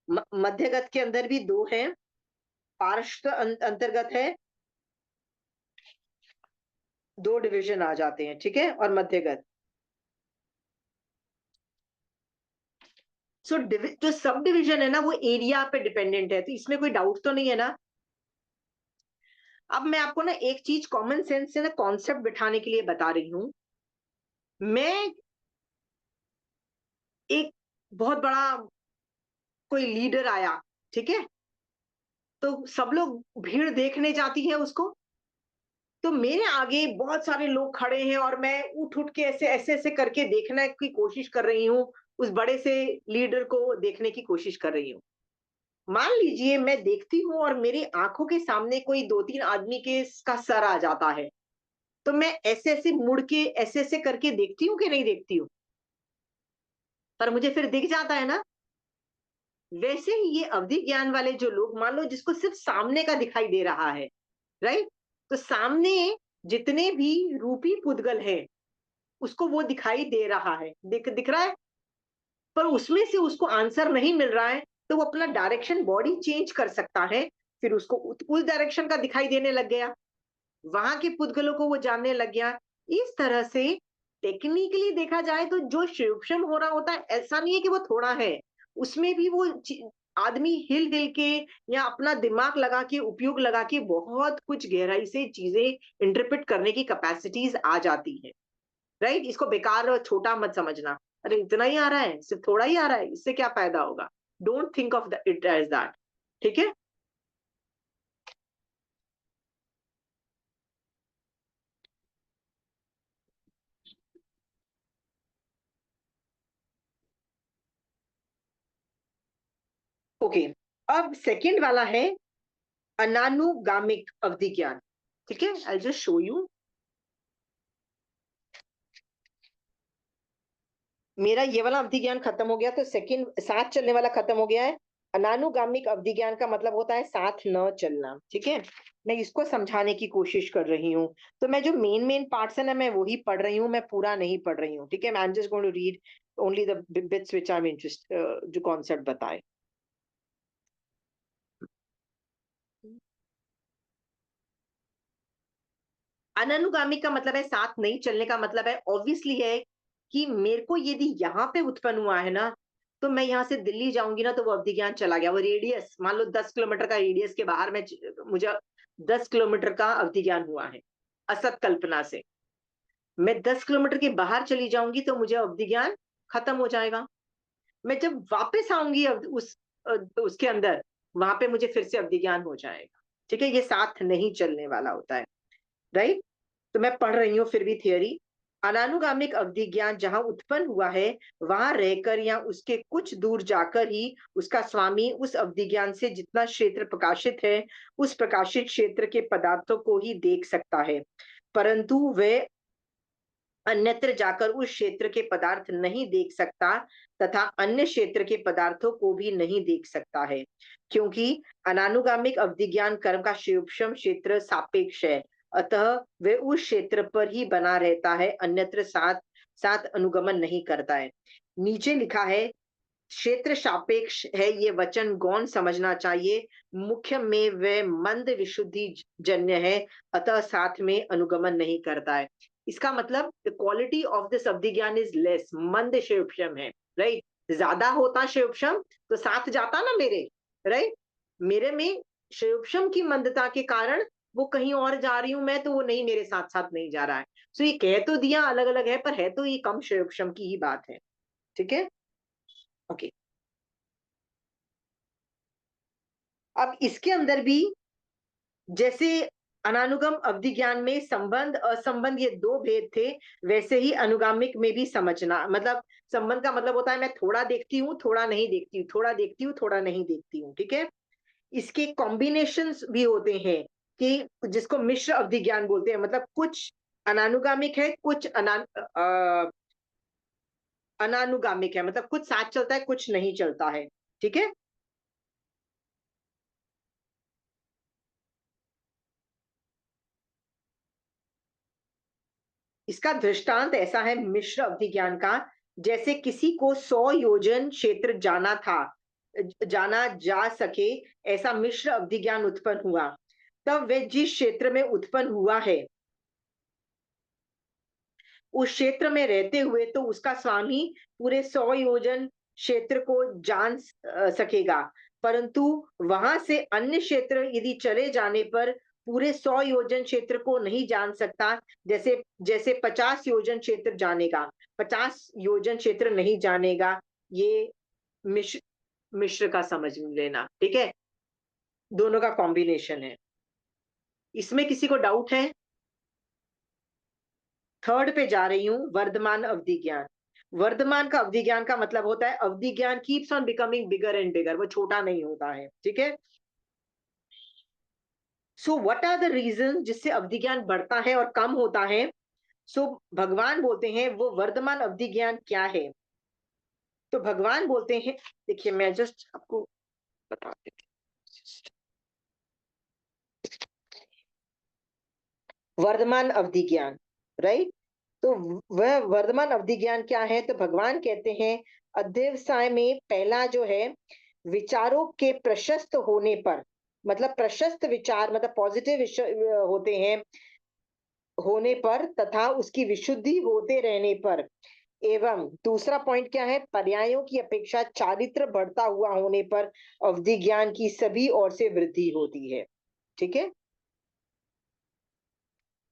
मध्यगत के अंदर भी 2 है, पार्श्व अंतर्गत है, 2 डिवीजन आ जाते हैं। ठीक है, और मध्यगत। सो जो सब डिवीजन है ना, वो एरिया पे डिपेंडेंट है, तो इसमें कोई डाउट तो नहीं है ना। अब मैं आपको ना एक चीज कॉमन सेंस से ना कॉन्सेप्ट बिठाने के लिए बता रही हूँ। मैं एक बहुत बड़ा कोई लीडर आया, ठीक है, तो सब लोग भीड़ देखने जाती है उसको। तो मेरे आगे बहुत सारे लोग खड़े हैं और मैं उठ उठ के ऐसे ऐसे ऐसे करके देखने की कोशिश कर रही हूँ, उस बड़े से लीडर को देखने की कोशिश कर रही हूँ। मान लीजिए मैं देखती हूँ और मेरी आंखों के सामने कोई 2-3 आदमी का सर आ जाता है, तो मैं ऐसे ऐसे मुड़ के ऐसे ऐसे करके देखती हूँ कि नहीं देखती हूँ? पर मुझे फिर दिख जाता है ना। वैसे ही ये अवधि ज्ञान वाले जो लोग, मान लो जिसको सिर्फ सामने का दिखाई दे रहा है, राइट, तो सामने जितने भी रूपी पुद्गल है उसको वो दिखाई दे रहा है, दिख रहा है, पर उसमें से उसको आंसर नहीं मिल रहा है, तो वो अपना डायरेक्शन बॉडी चेंज कर सकता है, फिर उसको उस डायरेक्शन का दिखाई देने लग गया, वहां के पुद्गलों को वो जानने लग गया। इस तरह से टेक्निकली देखा जाए तो जो शिवक्षम हो रहा होता है, ऐसा नहीं है कि वो थोड़ा है, उसमें भी वो आदमी हिल हिल के या अपना दिमाग लगा के, उपयोग लगा के बहुत कुछ गहराई से चीजें इंटरप्रेट करने की कैपेसिटीज आ जाती है। राइट, इसको बेकार और छोटा मत समझना, अरे इतना ही आ रहा है, सिर्फ थोड़ा ही आ रहा है, इससे क्या फायदा होगा। Don't think of it as that. ठीक है, ओके। अब सेकंड वाला है अनानुगामिक अवधि ज्ञान। ठीक है, आई जस्ट शो यू। मेरा ये वाला अवधि ज्ञान खत्म हो गया, तो सेकंड साथ चलने वाला खत्म हो गया है। अनानुगामिक अवधि ज्ञान का मतलब होता है साथ न चलना। ठीक है, मैं इसको समझाने की कोशिश कर रही हूँ। तो मैं जो मेन मेन पार्ट्स है ना, मैं वही पढ़ रही हूँ, मैं पूरा नहीं पढ़ रही हूँ। ठीक है, I am just going to read only the bits which I am interest, जो कॉन्सेप्ट बताए। अनानुगामी का मतलब है साथ नहीं चलने का मतलब है, ऑब्वियसली है कि मेरे को यदि यहाँ पे उत्पन्न हुआ है ना, तो मैं यहाँ से दिल्ली जाऊंगी ना, तो वो अवधि ज्ञान चला गया। वो रेडियस मान लो 10 किलोमीटर का रेडियस के बाहर में मुझे 10 किलोमीटर का अवधि ज्ञान हुआ है असत कल्पना से। मैं 10 किलोमीटर के बाहर चली जाऊंगी तो मुझे अवधि ज्ञान खत्म हो जाएगा। मैं जब वापस आऊंगी उसके अंदर, वहां पे मुझे फिर से अवधि ज्ञान हो जाएगा। ठीक है, ये साथ नहीं चलने वाला होता है। राइट, तो मैं पढ़ रही हूँ फिर भी थियरी। अनानुगामिक अवधि ज्ञान जहां उत्पन्न हुआ है, वहां रहकर या उसके कुछ दूर जाकर ही उसका स्वामी उस अवधि ज्ञान से जितना क्षेत्र प्रकाशित है, उस प्रकाशित क्षेत्र के पदार्थों को ही देख सकता है, परंतु वह अन्यत्र जाकर उस क्षेत्र के पदार्थ नहीं देख सकता तथा अन्य क्षेत्र के पदार्थों को भी नहीं देख सकता है, क्योंकि अनानुगामिक अवधि ज्ञान कर्म का सूक्ष्म क्षेत्र सापेक्ष है, अतः वह उस क्षेत्र पर ही बना रहता है, अन्यत्र साथ साथ अनुगमन नहीं करता है। नीचे लिखा है क्षेत्र सापेक्ष है, ये वचन गौण समझना चाहिए, मुख्य में वह मंद विशुद्धि जन्य है, अतः साथ में अनुगमन नहीं करता है। इसका मतलब द क्वालिटी ऑफ दिस अवधि ज्ञान इज लेस, मंद शिवक्षम है, राइट। ज्यादा होता शिवक्षम तो साथ जाता ना मेरे, राइट। मेरे में शिवक्षम की मंदता के कारण वो कहीं और जा रही हूं मैं, तो वो नहीं मेरे साथ साथ नहीं जा रहा है। सो ये कह तो दिया अलग अलग है, पर है तो ये कम शिवक्षम की ही बात है, ठीक है, ओके। अब इसके अंदर भी जैसे अनानुगम अवधि ज्ञान में संबंध असंबंध ये दो भेद थे, वैसे ही अनुगामिक में भी समझना, मतलब संबंध का मतलब होता है मैं थोड़ा देखती हूँ, थोड़ा नहीं देखती हूँ, थोड़ा देखती हूँ, थोड़ा नहीं देखती हूँ, ठीक है। इसके कॉम्बिनेशंस भी होते हैं कि जिसको मिश्र अवधि ज्ञान बोलते हैं, मतलब कुछ अनानुगामिक है, कुछ अनानुगामिक है, मतलब कुछ साथ चलता है, कुछ नहीं चलता है, ठीक है। इसका दृष्टांत ऐसा है मिश्र अवधि ज्ञान का, जैसे किसी को 100 योजन क्षेत्र जाना जा सके, ऐसा मिश्र अवधि ज्ञान उत्पन्न हुआ, तब वह जिस क्षेत्र में उत्पन्न हुआ है उस क्षेत्र में रहते हुए तो उसका स्वामी पूरे 100 योजन क्षेत्र को जान सकेगा, परंतु वहां से अन्य क्षेत्र यदि चले जाने पर पूरे 100 योजन क्षेत्र को नहीं जान सकता, जैसे जैसे 50 योजन क्षेत्र जानेगा, 50 योजन क्षेत्र नहीं जानेगा। ये मिश्र मिश्र का समझ लेना, ठीक है, दोनों का कॉम्बिनेशन है। इसमें किसी को डाउट है? थर्ड पे जा रही हूं, वर्धमान अवधि ज्ञान। वर्धमान का अवधि ज्ञान का मतलब होता है अवधि ज्ञान keeps on becoming bigger and bigger, वो छोटा नहीं होता है, ठीक है। So what are the reason जिससे अवधि ज्ञान बढ़ता है और कम होता है? सो भगवान बोलते हैं वो वर्धमान अवधि ज्ञान क्या है। तो भगवान बोलते हैं, देखिए मैं जस्ट आपको बता देती हूँ। वर्धमान अवधि ज्ञान, राइट। तो वह वर्धमान अवधि ज्ञान क्या है? तो भगवान कहते हैं अध्यवसाय में पहला जो है विचारों के प्रशस्त होने पर, मतलब प्रशस्त विचार मतलब पॉजिटिव होते हैं होने पर तथा उसकी विशुद्धि होते रहने पर, एवं दूसरा पॉइंट क्या है, पर्यायों की अपेक्षा चारित्र बढ़ता हुआ होने पर अवधि ज्ञान की सभी ओर से वृद्धि होती है, ठीक है।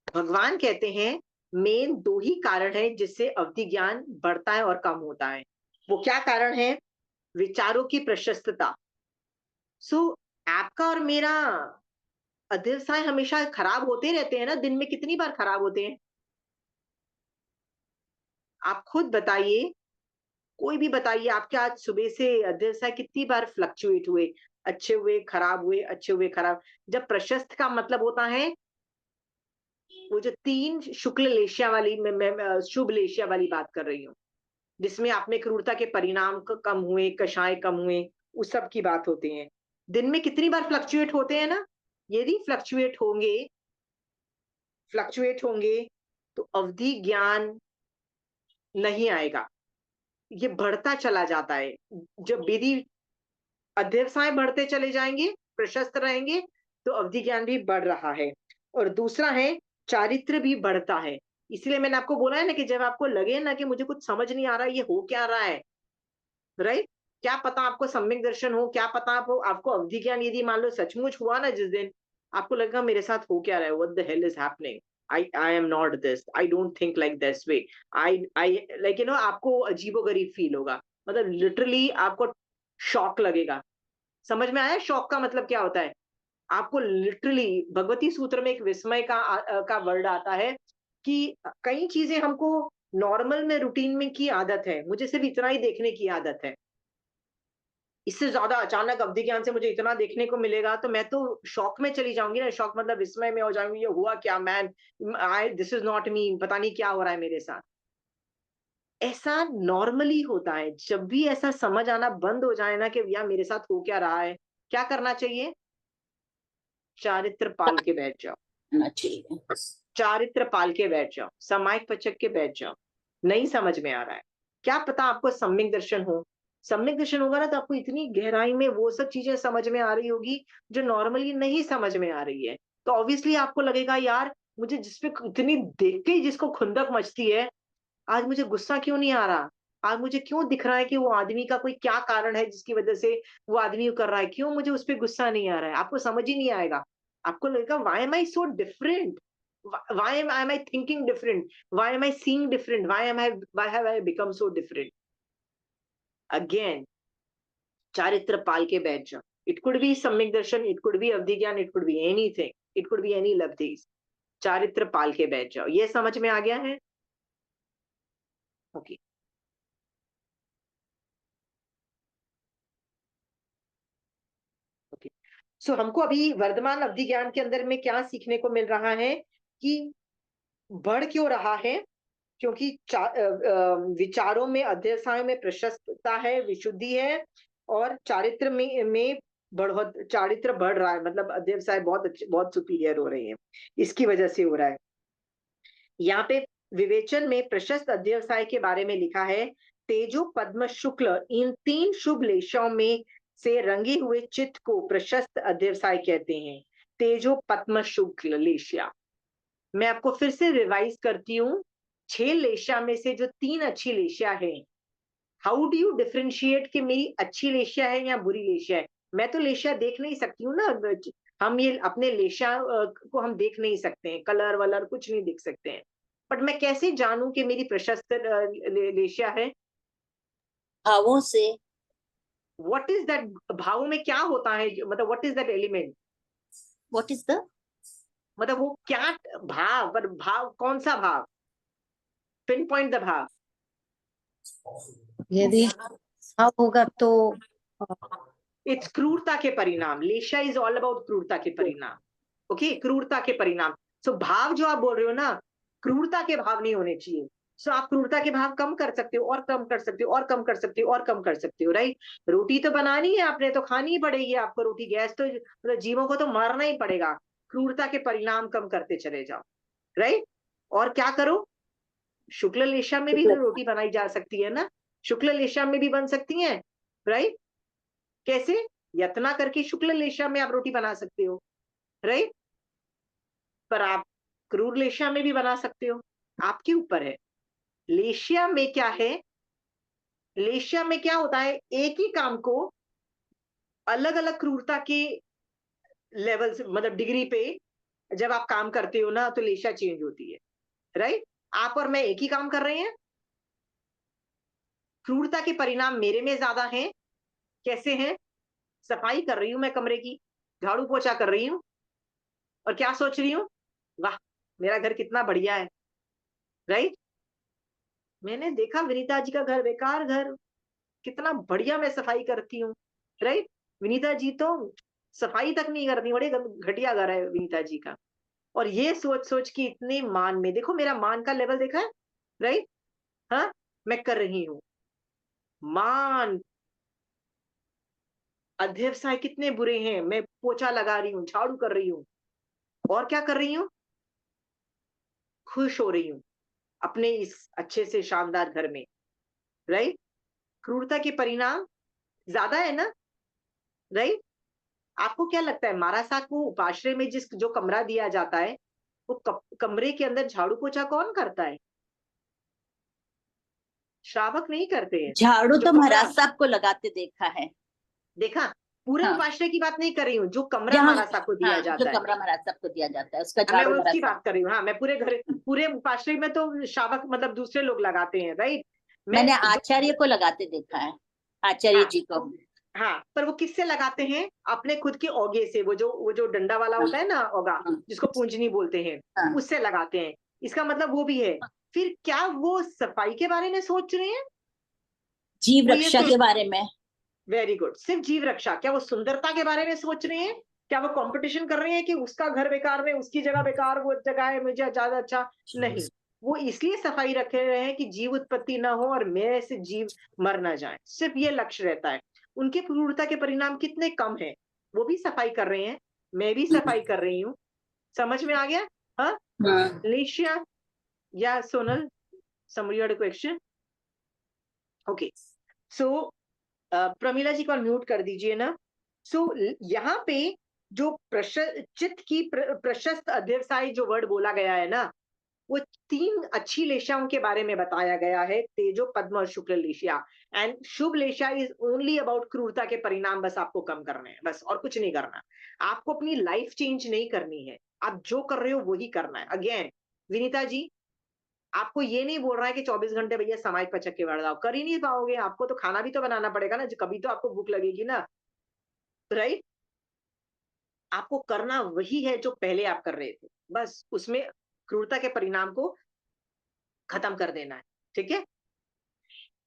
भगवान कहते हैं मेन दो ही कारण है जिससे अवधि ज्ञान बढ़ता है और कम होता है। वो क्या कारण है? विचारों की प्रशस्तता। सो आपका और मेरा अध्यवसाय हमेशा खराब होते रहते हैं ना, दिन में कितनी बार खराब होते हैं? आप खुद बताइए, कोई भी बताइए, आपके आज सुबह से अध्यवसाय कितनी बार फ्लक्चुएट हुए, अच्छे हुए, खराब हुए, अच्छे हुए, खराब। जब प्रशस्त का मतलब होता है वो जो 3 शुक्ल लेशिया वाली, मैं शुभ लेशिया वाली बात कर रही हूँ, जिसमें आप में क्रूरता के परिणाम कम हुए, कषाय कम हुए, उस सब की बात होती है। दिन में कितनी बार फ्लक्चुएट होते हैं ना, यदि फ्लक्चुएट होंगे तो अवधि ज्ञान नहीं आएगा, ये बढ़ता चला जाता है। जब विधि अध्यवसाय बढ़ते चले जाएंगे, प्रशस्त रहेंगे, तो अवधि ज्ञान भी बढ़ रहा है। और दूसरा है चारित्र भी बढ़ता है। इसलिए मैंने आपको बोला है ना कि जब आपको लगे ना कि मुझे कुछ समझ नहीं आ रहा, ये हो क्या रहा है, राइट। क्या पता आपको सम्यक दर्शन हो, क्या पता आपको अवधि ज्ञान यदि मान लो सचमुच हुआ ना जिस दिन, आपको लगेगा मेरे साथ हो क्या रहा है, what the hell is happening, I am not this, I don't think like this way, I like आपको अजीबोगरीब फील होगा, मतलब लिटरली आपको शॉक लगेगा। समझ में आया शॉक का मतलब क्या होता है? आपको लिटरली भगवती सूत्र में एक विस्मय का वर्ड आता है कि कई चीजें हमको नॉर्मल में रूटीन में की आदत है, मुझे सिर्फ इतना ही देखने की आदत है। इससे ज्यादा अचानक अवधि ज्ञान से मुझे इतना देखने को मिलेगा तो मैं तो शॉक में चली जाऊंगी ना, शॉक मतलब विस्मय में हो जाऊंगी, ये हुआ क्या, man I this is not me, पता नहीं क्या हो रहा है मेरे साथ। ऐसा नॉर्मली होता है। जब भी ऐसा समझ आना बंद हो जाए ना कि यार मेरे साथ हो क्या रहा है, क्या करना चाहिए? चारित्र पाल के बैठ जाओ, ठीक है। चारित्र पाल के बैठ जाओ, समायिक पचक के बैठ जाओ। नहीं समझ में आ रहा है, क्या पता आपको सम्यक दर्शन हो। सम्यक दर्शन होगा ना तो आपको इतनी गहराई में वो सब चीजें समझ में आ रही होगी जो नॉर्मली नहीं समझ में आ रही है। तो ऑब्वियसली आपको लगेगा यार मुझे जिसपे इतनी देख के ही जिसको खुंदक मचती है, आज मुझे गुस्सा क्यों नहीं आ रहा? आज मुझे क्यों दिख रहा है कि वो आदमी का कोई क्या कारण है जिसकी वजह से वो आदमी कर रहा है? क्यों मुझे उस पे गुस्सा नहीं आ रहा है? आपको समझ ही नहीं आएगा। आपको लगेगा why am I so different? Why am I thinking different? Why am I seeing different? Why have I become so different? Again, चारित्र पाल के बैठ जाओ। It could be सम्यक दर्शन, it could be अवधि ज्ञान, it could be anything, it could be any लब्धिस। चारित्र पाल के बैठ जाओ। ये समझ में आ गया है? ओके। ओके। सो हमको अभी वर्तमान अवधि ज्ञान के अंदर में क्या सीखने को मिल रहा है कि बढ़ क्यों रहा है? क्योंकि विचारों में, अध्यवसाय में प्रशस्तता है, विशुद्धि है, और चारित्र में बढ़ोत चारित्र बढ़ रहा है, मतलब अध्यवसाय बहुत अच्छे, बहुत सुपीरियर हो रही है, इसकी वजह से हो रहा है। यहाँ पे विवेचन में प्रशस्त अध्यवसाय के बारे में लिखा है, तेजो पद्म शुक्ल इन 3 शुभ लेशों में से रंगे हुए चित्त को प्रशस्त अध्यवसाय कहते हैं। तेजो पद्म शुक्ल लेशिया। मैं आपको फिर से रिवाइज करती हूँ। 6 लेशिया में से जो 3 अच्छी लेशिया है, हाउ डू यू डिफरेंशिएट कि मेरी अच्छी लेशिया है या बुरी लेशिया है? मैं तो लेशिया देख नहीं सकती हूँ ना, हम ये अपने लेशिया को हम देख नहीं सकते हैं, कलर वलर कुछ नहीं देख सकते हैं। बट मैं कैसे जानूं कि मेरी प्रशस्त लेशिया है? भावों से। What is that? भाव में क्या होता है, मतलब what is that element? What is the, मतलब वो क्या भाव, पर भाव कौन सा भाव? पिन पॉइंट द भाव। यदि भाव होगा तो इट्स क्रूरता के परिणाम। लेशा इज ऑल अबाउट क्रूरता के परिणाम। ओके, क्रूरता के परिणाम। सो भाव जो आप बोल रहे हो ना, क्रूरता के भाव नहीं होने चाहिए। सो आप क्रूरता के भाव कम कर सकते हो, और कम कर सकते हो, और कम कर सकते हो, और कम कर सकते हो, राइट? रोटी तो बनानी है आपने, तो खानी ही पड़ेगी आपको रोटी। गैस तो मतलब जीवों को तो मारना ही पड़ेगा। क्रूरता के परिणाम कम करते चले जाओ, राइट? और क्या करो? शुक्ल लेशा में भी तो रोटी बनाई जा सकती है ना, शुक्ल लेशा में भी बन सकती है, राइट? कैसे? यत्ना करके शुक्ल लेशा में आप रोटी बना सकते हो, राइट? पर आप क्रूर लेशिया में भी बना सकते हो, आपके ऊपर है। लेशिया में क्या है? लेशिया में क्या होता है, एक ही काम को अलग अलग क्रूरता के लेवल से, मतलब डिग्री पे जब आप काम करते हो ना तो लेशिया चेंज होती है, राइट? आप और मैं एक ही काम कर रहे हैं, क्रूरता के परिणाम मेरे में ज्यादा हैं। कैसे हैं? सफाई कर रही हूं मैं कमरे की, झाड़ू पोछा कर रही हूँ, और क्या सोच रही हूँ? वाह, मेरा घर कितना बढ़िया है, राइट? मैंने देखा विनीता जी का घर, बेकार घर, कितना बढ़िया मैं सफाई करती हूँ, राइट? विनीता जी तो सफाई तक नहीं करती, बड़े घटिया घर है विनीता जी का। और ये सोच सोच के इतने मान में, देखो मेरा मान का लेवल देखा है, राइट? हाँ, मैं कर रही हूँ मान। अध्यवसाय कितने बुरे हैं, मैं पोछा लगा रही हूँ, झाड़ू कर रही हूँ, और क्या कर रही हूँ? खुश हो रही हूँ अपने इस अच्छे से शानदार घर में, राइट? क्रूरता के परिणाम ज्यादा है ना, राइट? आपको क्या लगता है महाराज को उपाश्रय में जिस जो कमरा दिया जाता है, वो कमरे के अंदर झाड़ू पोछा कौन करता है? श्रावक नहीं करते हैं। झाड़ू जो तो कमरा, महाराज साहब को लगाते देखा है। देखा, पूरे हाँ, उपाश्रय की बात नहीं कर रही हूँ, जो कमरा जहाँ, महाराज साहब को दिया हाँ, जो जाता है, कमरा महाराज साहब को दिया जाता है उसका मैं झाड़ू महाराज उसकी साहब। बात कर रही हूँ। हाँ, मैं पूरे घर, पूरे उपाश्रय में तो श्रावक मतलब दूसरे लोग लगाते हैं, राइट? मैं मैंने जो, आचार्य को लगाते देखा है, आचार्य हाँ जी को। हाँ, पर वो किससे लगाते हैं? अपने खुद के ओगे से, वो जो डंडा वाला हाँ, होता है ना ओगा, हाँ, जिसको पूंजनी बोलते हैं, हाँ, उससे लगाते हैं। इसका मतलब वो भी है। फिर क्या वो सफाई के बारे में सोच रहे हैं? जीव वो ये रक्षा के बारे में। वेरी गुड, सिर्फ जीव रक्षा? क्या वो सुंदरता के बारे में सोच रहे हैं? क्या वो कंपटीशन कर रहे हैं कि उसका घर बेकार में, उसकी जगह बेकार, वो जगह है मुझे ज्यादा अच्छा? नहीं, वो इसलिए सफाई रख रहे हैं कि जीव उत्पत्ति ना हो और मेरे से जीव मर ना जाए, सिर्फ ये लक्ष्य रहता है। उनके क्रूरता के परिणाम कितने कम है, वो भी सफाई कर रहे हैं, मैं भी सफाई कर रही हूँ। समझ में आ गया? हाँ, हाँ, लेशिया या Sonal, summary your question? Okay, so Pramila ji को म्यूट कर दीजिए ना। सो यहाँ पे जो चित्त की प्रशस्त अध्यवसाय जो वर्ड बोला गया है ना, वो 3 अच्छी लेशियाओं के बारे में बताया गया है, तेजो, पद्म और शुक्ल लेशिया। एंड शुभ लेशिया इज ओनली अबाउट क्रूरता के परिणाम, बस आपको कम करने हैं, बस और कुछ नहीं करना। आपको अपनी लाइफ चेंज नहीं करनी है, आप जो कर रहे हो वही करना है। अगेन विनीता जी, आपको ये नहीं बोल रहा है कि 24 घंटे भैया समाज पचक के बैठ जाओ, कर ही नहीं पाओगे, आपको तो खाना भी तो बनाना पड़ेगा ना, कभी तो आपको भूख लगेगी ना, राइट? आपको करना वही है जो पहले आप कर रहे थे, बस उसमें क्रूरता के परिणाम को खत्म कर देना है, ठीक है?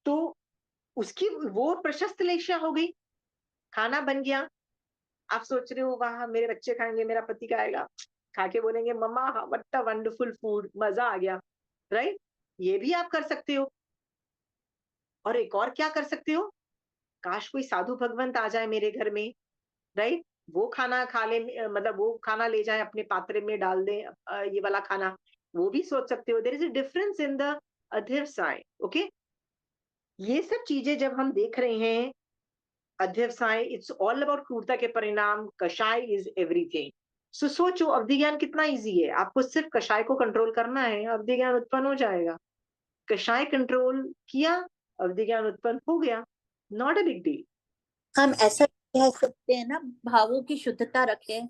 तो उसकी वो प्रशस्त लेशा हो गई, खाना बन गया, आप सोच रहे हो वाह मेरे बच्चे खाएंगे, मेरा पति खाएगा, खा के बोलेंगे मम्मा व्हाट अ वंडरफुल फूड, मजा आ गया, राइट? ये भी आप कर सकते हो। और एक और क्या कर सकते हो, काश कोई साधु भगवंत आ जाए मेरे घर में, राइट? वो खाना खा ले, मतलब वो खाना ले जाए अपने पात्र में डाल दे, ये वाला खाना, वो भी सोच सकते हो। There is a difference in the अध्यवसाय, ओके? ये सब चीजें जब हम देख रहे हैं, अध्यवसाय इट्स ऑल अबाउट क्रूरता के परिणाम, कषाय इज एवरीथिंग। सो सोचो अवधि ज्ञान कितना इजी है, आपको सिर्फ कषाय को कंट्रोल करना है, अवधि ज्ञान उत्पन्न हो जाएगा। कषाय कंट्रोल किया, अवधि ज्ञान उत्पन्न हो गया, नॉट अ बिग डील। हम ऐसा कह सकते हैं ना, भावों की शुद्धता रखें।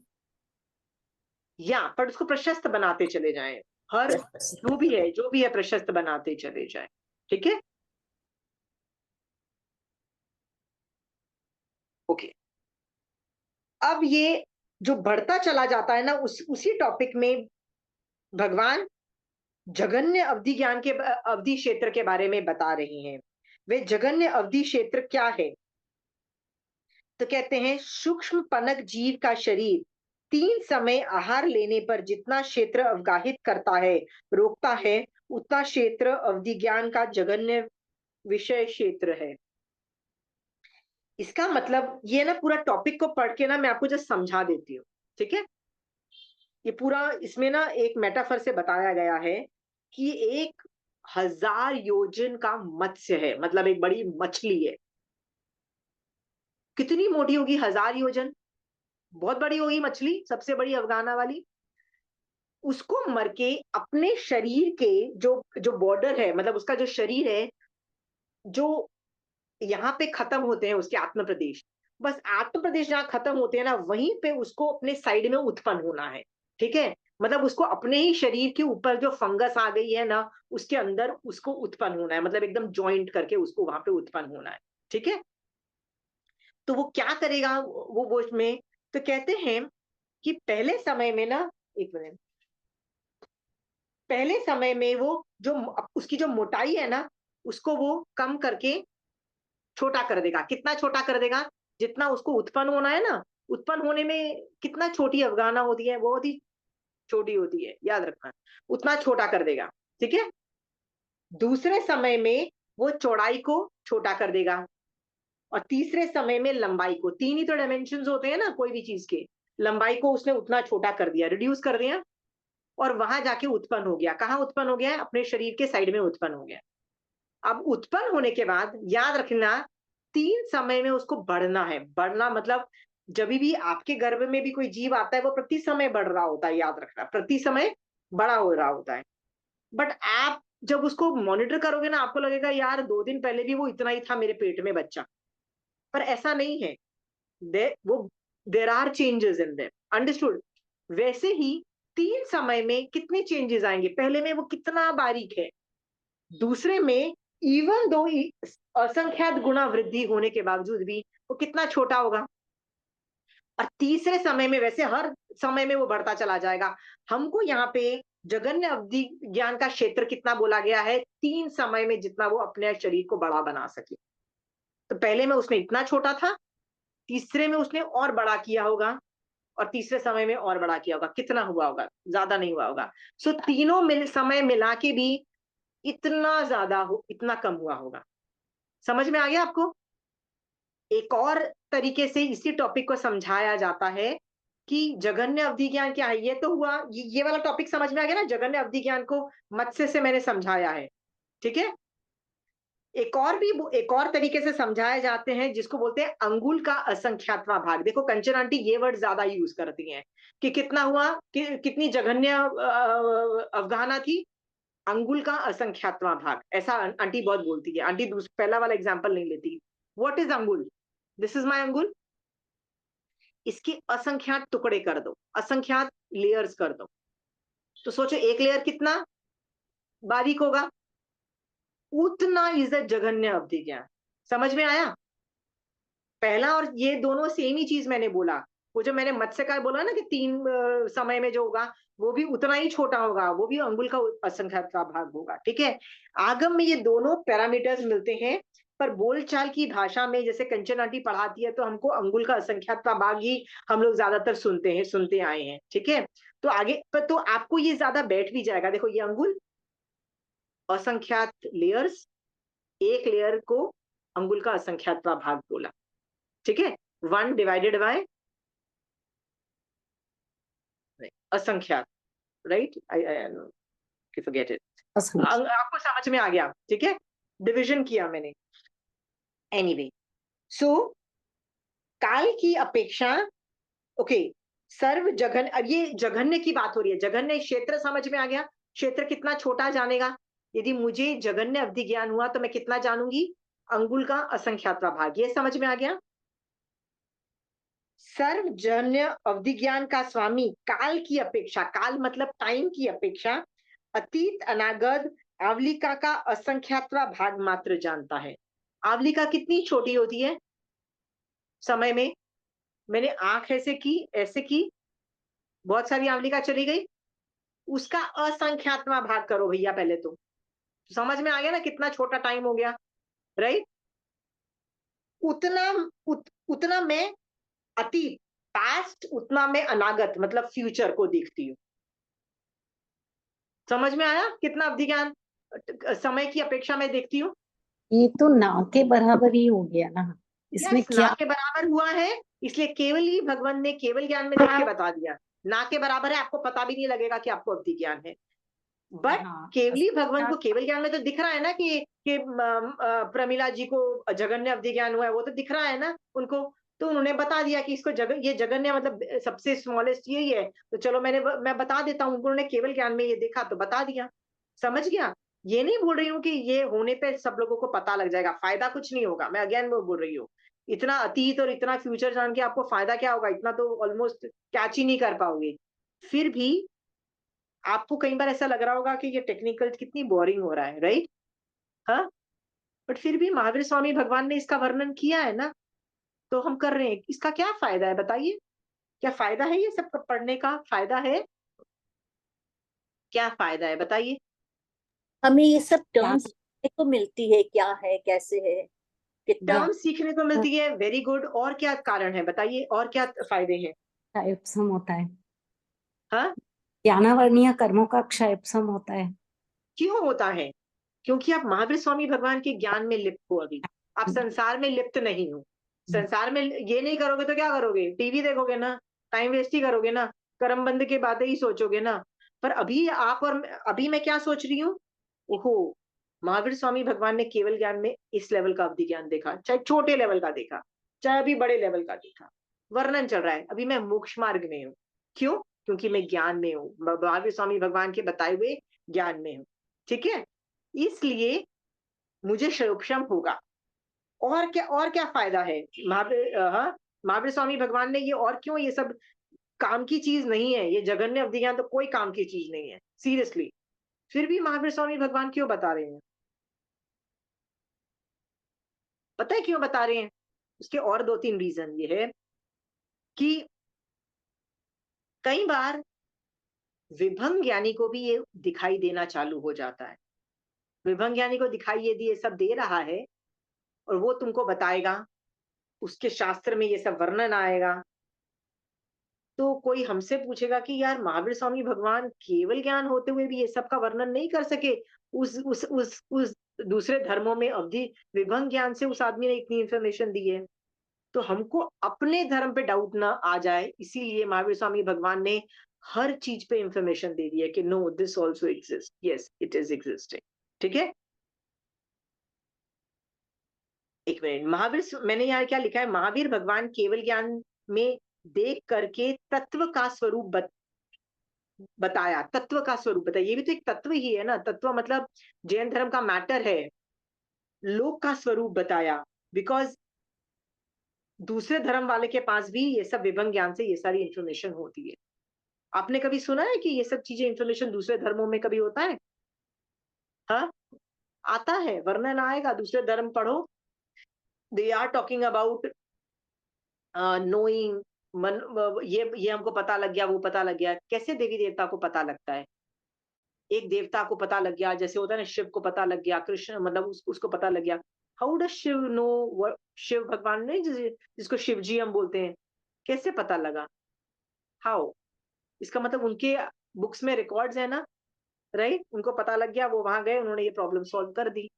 या पर उसको प्रशस्त बनाते चले जाएं, हर जो भी है प्रशस्त बनाते चले जाएं, ठीक है? ओके, अब ये जो बढ़ता चला जाता है ना, उसी टॉपिक में भगवान जगन्य अवधि ज्ञान के अवधि क्षेत्र के बारे में बता रही हैं। वे जगन्य अवधि क्षेत्र क्या है? तो कहते हैं सूक्ष्म पनक जीव का शरीर 3 समय आहार लेने पर जितना क्षेत्र अवगाहित करता है, रोकता है, उतना क्षेत्र अवधि ज्ञान का जगन्य विषय क्षेत्र है। इसका मतलब ये ना, पूरा टॉपिक को पढ़ के ना मैं आपको जस्ट समझा देती हूँ, ठीक है? ये पूरा इसमें ना एक मेटाफर से बताया गया है कि 1000 योजन का मत्स्य है, मतलब एक बड़ी मछली है। कितनी मोटी होगी 1000 योजन? बहुत बड़ी होगी मछली, सबसे बड़ी अफगाना वाली। उसको मर के अपने शरीर के जो जो बॉर्डर है, मतलब उसका जो शरीर है, जो यहाँ पे खत्म होते हैं उसके आत्म प्रदेश, बस आत्म प्रदेश जहाँ खत्म होते हैं ना, वहीं पे उसको अपने साइड में उत्पन्न होना है, ठीक है? मतलब उसको अपने ही शरीर के ऊपर जो फंगस आ गई है ना, उसके अंदर उसको उत्पन्न होना है, मतलब एकदम ज्वाइंट करके उसको वहां पे उत्पन्न होना है, ठीक है? तो वो क्या करेगा वो उसमें, तो कहते हैं कि पहले समय में ना, एक मिनट, पहले समय में वो जो उसकी जो मोटाई है ना, उसको वो कम करके छोटा कर देगा। कितना छोटा कर देगा? जितना उसको उत्पन्न होना है ना, उत्पन्न होने में कितना छोटी अफगाना होती है, बहुत ही छोटी होती है, याद रखना, उतना छोटा कर देगा, ठीक है? दूसरे समय में वो चौड़ाई को छोटा कर देगा, और तीसरे समय में लंबाई को, 3 ही तो डायमेंशन होते हैं ना कोई भी चीज के, लंबाई को उसने उतना छोटा कर दिया, रिड्यूस कर दिया, और वहां जाके उत्पन्न हो गया। कहाँ उत्पन्न हो गया है? अपने शरीर के साइड में उत्पन्न हो गया। अब उत्पन्न होने के बाद याद रखना, 3 समय में उसको बढ़ना है। बढ़ना मतलब जब भी आपके गर्भ में भी कोई जीव आता है, वो प्रति समय बढ़ रहा होता है, याद रखना, प्रति समय बड़ा हो रहा होता है। बट आप जब उसको मॉनिटर करोगे ना, आपको लगेगा यार 2 दिन पहले भी वो इतना ही था मेरे पेट में बच्चा, पर ऐसा नहीं है। There are changes in them, understood? वैसे ही 3 समय में कितने चेंजेस आएंगे? पहले में वो कितना बारीक है, दूसरे में इवन दो असंख्यात गुना वृद्धि होने के बावजूद भी वो कितना छोटा होगा, और तीसरे समय में वैसे हर समय में वो बढ़ता चला जाएगा। हमको यहाँ पे जगन्य अवधि ज्ञान का क्षेत्र कितना बोला गया है? 3 समय में जितना वो अपने शरीर को बड़ा बना सके। तो पहले में उसने इतना छोटा था, तीसरे में उसने और बड़ा किया होगा और तीसरे समय में और बड़ा किया होगा। कितना हुआ होगा? ज्यादा नहीं हुआ होगा। सो तीनों समय मिला के भी इतना कम हुआ होगा। समझ में आ गया आपको? एक और तरीके से इसी टॉपिक को समझाया जाता है कि जगन्य अवधि ज्ञान क्या है। ये तो हुआ, ये वाला टॉपिक समझ में आ गया ना, जगन्य अवधि ज्ञान को मत्स्य से मैंने समझाया है। ठीक है। एक और तरीके से समझाए जाते हैं जिसको बोलते हैं अंगुल का असंख्यातवां भाग। देखो कंचन आंटी ये वर्ड ज्यादा यूज करती हैं कि कितना हुआ, कितनी जघन्य अवगाहना थी, अंगुल का असंख्यातवां भाग। ऐसा आंटी बहुत बोलती है। आंटी पहला वाला एग्जांपल नहीं लेती। व्हाट इज अंगुल? दिस इज माय अंगुल। इसके असंख्यात टुकड़े कर दो, असंख्यात लेयर्स कर दो, तो सोचो एक लेयर कितना बारीक होगा, उतना इज अ जघन्य अवधि ज्ञान। समझ में आया? पहला और ये दोनों सेम ही चीज मैंने बोला। वो जो मैंने मत्स्यकार बोला ना कि 3 समय में जो होगा वो भी उतना ही छोटा होगा, वो भी अंगुल का असंख्यात का भाग होगा। ठीक है। आगम में ये दोनों पैरामीटर्स मिलते हैं, पर बोलचाल की भाषा में जैसे कंचन आंटी पढ़ाती है तो हमको अंगुल का असंख्यात का भाग ही हम लोग ज्यादातर सुनते आए हैं। ठीक है। तो आगे पर तो आपको ये ज्यादा बैठ भी जाएगा। देखो ये अंगुल, असंख्यात लेयर्स, एक लेयर को अंगुल का असंख्यात का भाग बोला। ठीक है। 1 डिवाइडेड बाय असंख्यात, राइट? I forget it. असंख्य। आपको समझ में आ गया? ठीक है। डिवीजन किया मैंने। एनीवे, सो काल की अपेक्षा, ओके, सर्व जघन, अब ये जघन्य की बात हो रही है। जघन्य क्षेत्र समझ में आ गया? क्षेत्र कितना छोटा जानेगा। यदि मुझे जघन्य अवधि ज्ञान हुआ तो मैं कितना जानूंगी? अंगुल का असंख्यातवां भाग। ये समझ में आ गया? सर्वजन्य अवधि ज्ञान का स्वामी काल की अपेक्षा, काल मतलब टाइम की अपेक्षा, अतीत अनागत आवलिका का असंख्यातवां भाग मात्र जानता है। आवलिका कितनी छोटी होती है समय में? मैंने आंख ऐसे की, बहुत सारी आवलिका चली गई, उसका असंख्यातवां भाग करो भैया पहले तो। समझ में आ गया ना कितना छोटा टाइम हो गया, राइट? उतना उतना मैं अतीत, पास्ट, उतना मैं अनागत मतलब फ्यूचर को देखती हूँ। समझ में आया कितना अवधि ज्ञान समय की अपेक्षा में देखती हूँ? ये तो ना के बराबर ही हो गया ना, इसमें यस, ना क्या। के बराबर हुआ है। इसलिए केवल ही भगवान ने केवल ज्ञान में देख के बता दिया। ना के बराबर है, आपको पता भी नहीं लगेगा कि आपको अवधि ज्ञान है। बट हाँ, केवली भगवान को असंख्यात। केवल ज्ञान में तो दिख रहा है ना कि प्रमिला जी को जगन्य अवधि ज्ञान हुआ है, वो तो दिख रहा है ना उनको। तो उन्होंने बता दिया कि इसको ये जगन्य मतलब सबसे स्मॉलेस्ट यही है, तो चलो मैं बता देता हूँ। उन्होंने केवल ज्ञान में ये देखा तो बता दिया। समझ गया? ये नहीं बोल रही हूँ कि ये होने पे सब लोगों को पता लग जाएगा, फायदा कुछ नहीं होगा। मैं अगेन वो बोल रही हूँ, इतना अतीत और इतना फ्यूचर जान के आपको फायदा क्या होगा? इतना तो ऑलमोस्ट कैच ही नहीं कर पाओगे। फिर भी आपको कई बार ऐसा लग रहा होगा कि ये टेक्निकल कितनी बोरिंग हो रहा है, राइट? हाँ। बट फिर भी महावीर स्वामी भगवान ने इसका वर्णन किया है ना, तो हम कर रहे हैं। इसका क्या फायदा है बताइए? क्या फायदा है ये सब पढ़ने का? फायदा है? क्या फायदा है बताइए? हमें ये सब क्या। टर्म्स देखने को मिलती है, क्या है, कैसे है, कितना। टर्म सीखने को मिलती है, वेरी गुड। और क्या कारण है बताइए? और क्या फायदे हैं? क्षयपसम होता है, हाँ। ज्ञानावर्णीय कर्मों का क्षयपसम होता है। क्यों होता है? क्योंकि आप महावीर स्वामी भगवान के ज्ञान में लिप्त हो। अभी आप संसार में लिप्त नहीं हो। संसार में ये नहीं करोगे तो क्या करोगे? टीवी देखोगे ना, टाइम वेस्ट ही करोगे ना, कर्म बंद की बातें ही सोचोगे ना। पर अभी मैं क्या सोच रही हूँ? ओहो, महावीर स्वामी भगवान ने केवल ज्ञान में इस लेवल का अवधि ज्ञान देखा, चाहे छोटे लेवल का देखा, चाहे अभी बड़े लेवल का देखा। वर्णन चल रहा है, अभी मैं मोक्ष मार्ग में हूँ। क्यों? क्योंकि मैं ज्ञान में हूँ, महावीर स्वामी भगवान के बताए हुए ज्ञान में हूँ। ठीक है। इसलिए मुझे क्षयोपशम होगा। और क्या फायदा है? महावीर स्वामी भगवान ने ये, और क्यों ये सब काम की चीज नहीं है? ये जगन्य अवधि ज्ञान तो कोई काम की चीज नहीं है, सीरियसली। फिर भी महावीर स्वामी भगवान क्यों बता रहे हैं? पता है क्यों बता रहे हैं? उसके और 2-3 रीजन ये है कि कई बार विभंग ज्ञानी को भी ये दिखाई देना चालू हो जाता है। विभंग ज्ञानी को दिखाई ये सब दे रहा है और वो तुमको बताएगा, उसके शास्त्र में ये सब वर्णन आएगा। तो कोई हमसे पूछेगा कि यार महावीर स्वामी भगवान केवल ज्ञान होते हुए भी ये सब का वर्णन नहीं कर सके, उस दूसरे धर्मों में अवधि विभंग ज्ञान से उस आदमी ने इतनी इंफॉर्मेशन दी है। तो हमको अपने धर्म पे डाउट ना आ जाए, इसीलिए महावीर स्वामी भगवान ने हर चीज पे इंफॉर्मेशन दे दी है कि no, this also exist, yes it is existing. ठीक है, एक मिनट, मैंने यहाँ क्या लिखा है, महावीर भगवान केवल ज्ञान में देख करके तत्व का स्वरूप बताया, तत्व का स्वरूप बताया। ये भी तो एक तत्व ही है ना, तत्व मतलब जैन धर्म का मैटर है। लोक का स्वरूप बताया, बिकॉज दूसरे धर्म वाले के पास भी ये सब विभंग ज्ञान से ये सारी इंफॉर्मेशन होती है। आपने कभी सुना है कि ये सब चीजें इंफॉर्मेशन दूसरे धर्मों में कभी होता है? हाँ, आता है, वर्णन आएगा, दूसरे धर्म पढ़ो, they are talking about knowing मन, ये हमको पता लग गया, वो पता लग गया। कैसे देवी देवता को पता लगता है? एक देवता को पता लग गया, जैसे होता है ना, शिव को पता लग गया, कृष्ण मतलब उसको पता लग गया। How does Shiv know? Shiv भगवान ने जिसको शिव जी हम बोलते हैं, कैसे पता लगा? हाउ? इसका मतलब उनके बुक्स में रिकॉर्ड्स है ना, राइट? उनको पता लग गया, वो वहां गए, उन्होंने ये प्रॉब्लम सॉल्व कर दी।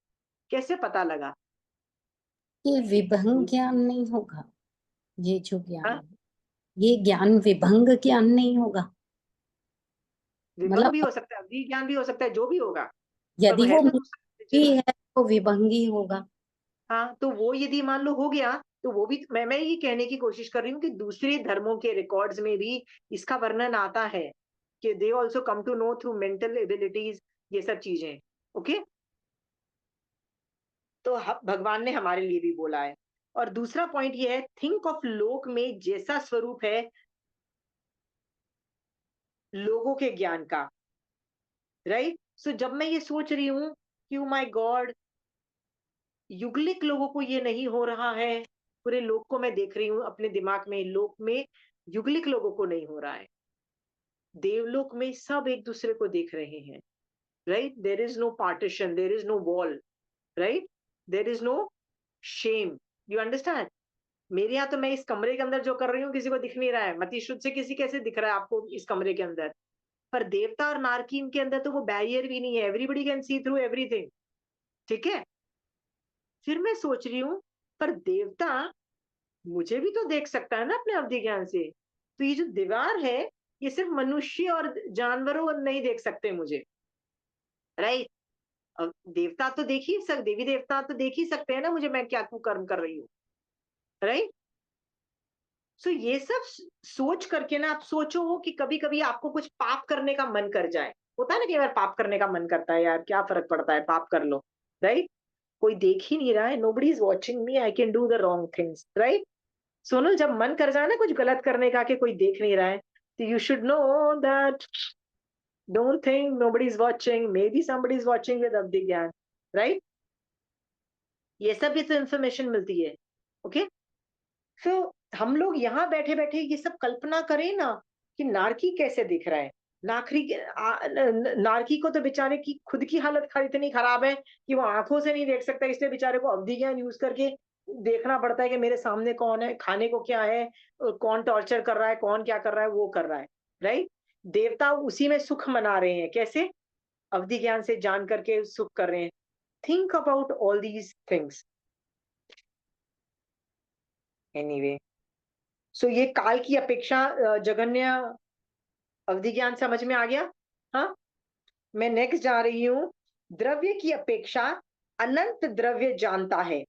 कैसे पता लगा? ये विभंग ज्ञान नहीं होगा, ये जो ज्ञान हाँ, है, ये ज्ञान विभंग ज्ञान नहीं होगा। विभंग भी मतलब हो सकता है, विज्ञान भी हो सकता है, जो भी होगा, पर वो यदि है वो तो दूसरा भी चीज। है तो विभंगी होगा। हाँ, तो वो यदि मान लो हो गया, तो वो भी मैं ये कहने की कोशिश कर रही हूँ कि दूसरे धर्मों के रिकॉर्ड्स में भी इसका वर्णन आता है कि they also come to know through mental abilities, ये सब चीजें। ओके, तो भगवान ने हमारे लिए भी बोला है। और दूसरा पॉइंट ये है, थिंक ऑफ लोक में जैसा स्वरूप है लोगों के ज्ञान का, राइट? सो जब मैं ये सोच रही हूँ कि ओ माय गॉड, युगलिक लोगों को ये नहीं हो रहा है, पूरे लोक को मैं देख रही हूँ अपने दिमाग में, लोक में युगलिक लोगों को नहीं हो रहा है, देवलोक में सब एक दूसरे को देख रहे हैं, right? There is no partition, there is no wall, right? There is no shame, you understand? मेरे यहाँ तो मैं इस कमरे के अंदर जो कर रही हूँ किसी को दिख नहीं रहा है, मति शुद्ध से किसी कैसे दिख रहा है आपको इस कमरे के अंदर? पर देवता और नारकीन के अंदर तो वो बैरियर भी नहीं है, everybody can see through everything. ठीक है, फिर मैं सोच रही हूँ, पर देवता मुझे भी तो देख सकता है ना अपने अवधि ज्ञान से। तो ये जो दीवार है, ये सिर्फ मनुष्य और जानवरों नहीं देख सकते मुझे, राइट? देवता तो देख ही सक देवी देवता तो देख ही सकते हैं ना मुझे, मैं क्या कुकर्म कर रही हूँ, राइट? सो ये सब सोच करके ना, आप सोचो हो कि कभी कभी आपको कुछ पाप करने का मन कर जाए, होता है ना कि यार पाप करने का मन करता है, यार क्या फर्क पड़ता है, पाप कर लो, राइट? कोई देख ही नहीं रहा है, nobody is watching me, I can do the wrong things, right? सुनो, जब मन कर जाए ना कुछ गलत करने का कि कोई देख नहीं रहा है, तो you should know that don't think nobody is watching, may be somebody is watching with अवधि ज्ञान, राइट? ये सब भी तो इंफॉर्मेशन मिलती है। ओके, तो हम लोग यहाँ बैठे बैठे ये सब कल्पना करें ना कि नारकी कैसे दिख रहा है। नारकी को तो बेचारे की खुद की हालत इतनी खराब है कि वो आंखों से नहीं देख सकता, इसलिए बेचारे को अवधि ज्ञान यूज करके देखना पड़ता है कि मेरे सामने कौन है, खाने को क्या है, कौन टॉर्चर कर रहा है, कौन क्या कर रहा है, वो कर रहा है, राइट? देवता उसी में सुख मना रहे हैं, कैसे? अवधि ज्ञान से जान करके सुख कर रहे हैं। Think about all these things. Anyway, so ये काल की अपेक्षा जगन्य अवधि ज्ञान समझ में आ गया? हाँ, मैं नेक्स्ट जा रही हूं। द्रव्य की अपेक्षा अनंत द्रव्य जानता है,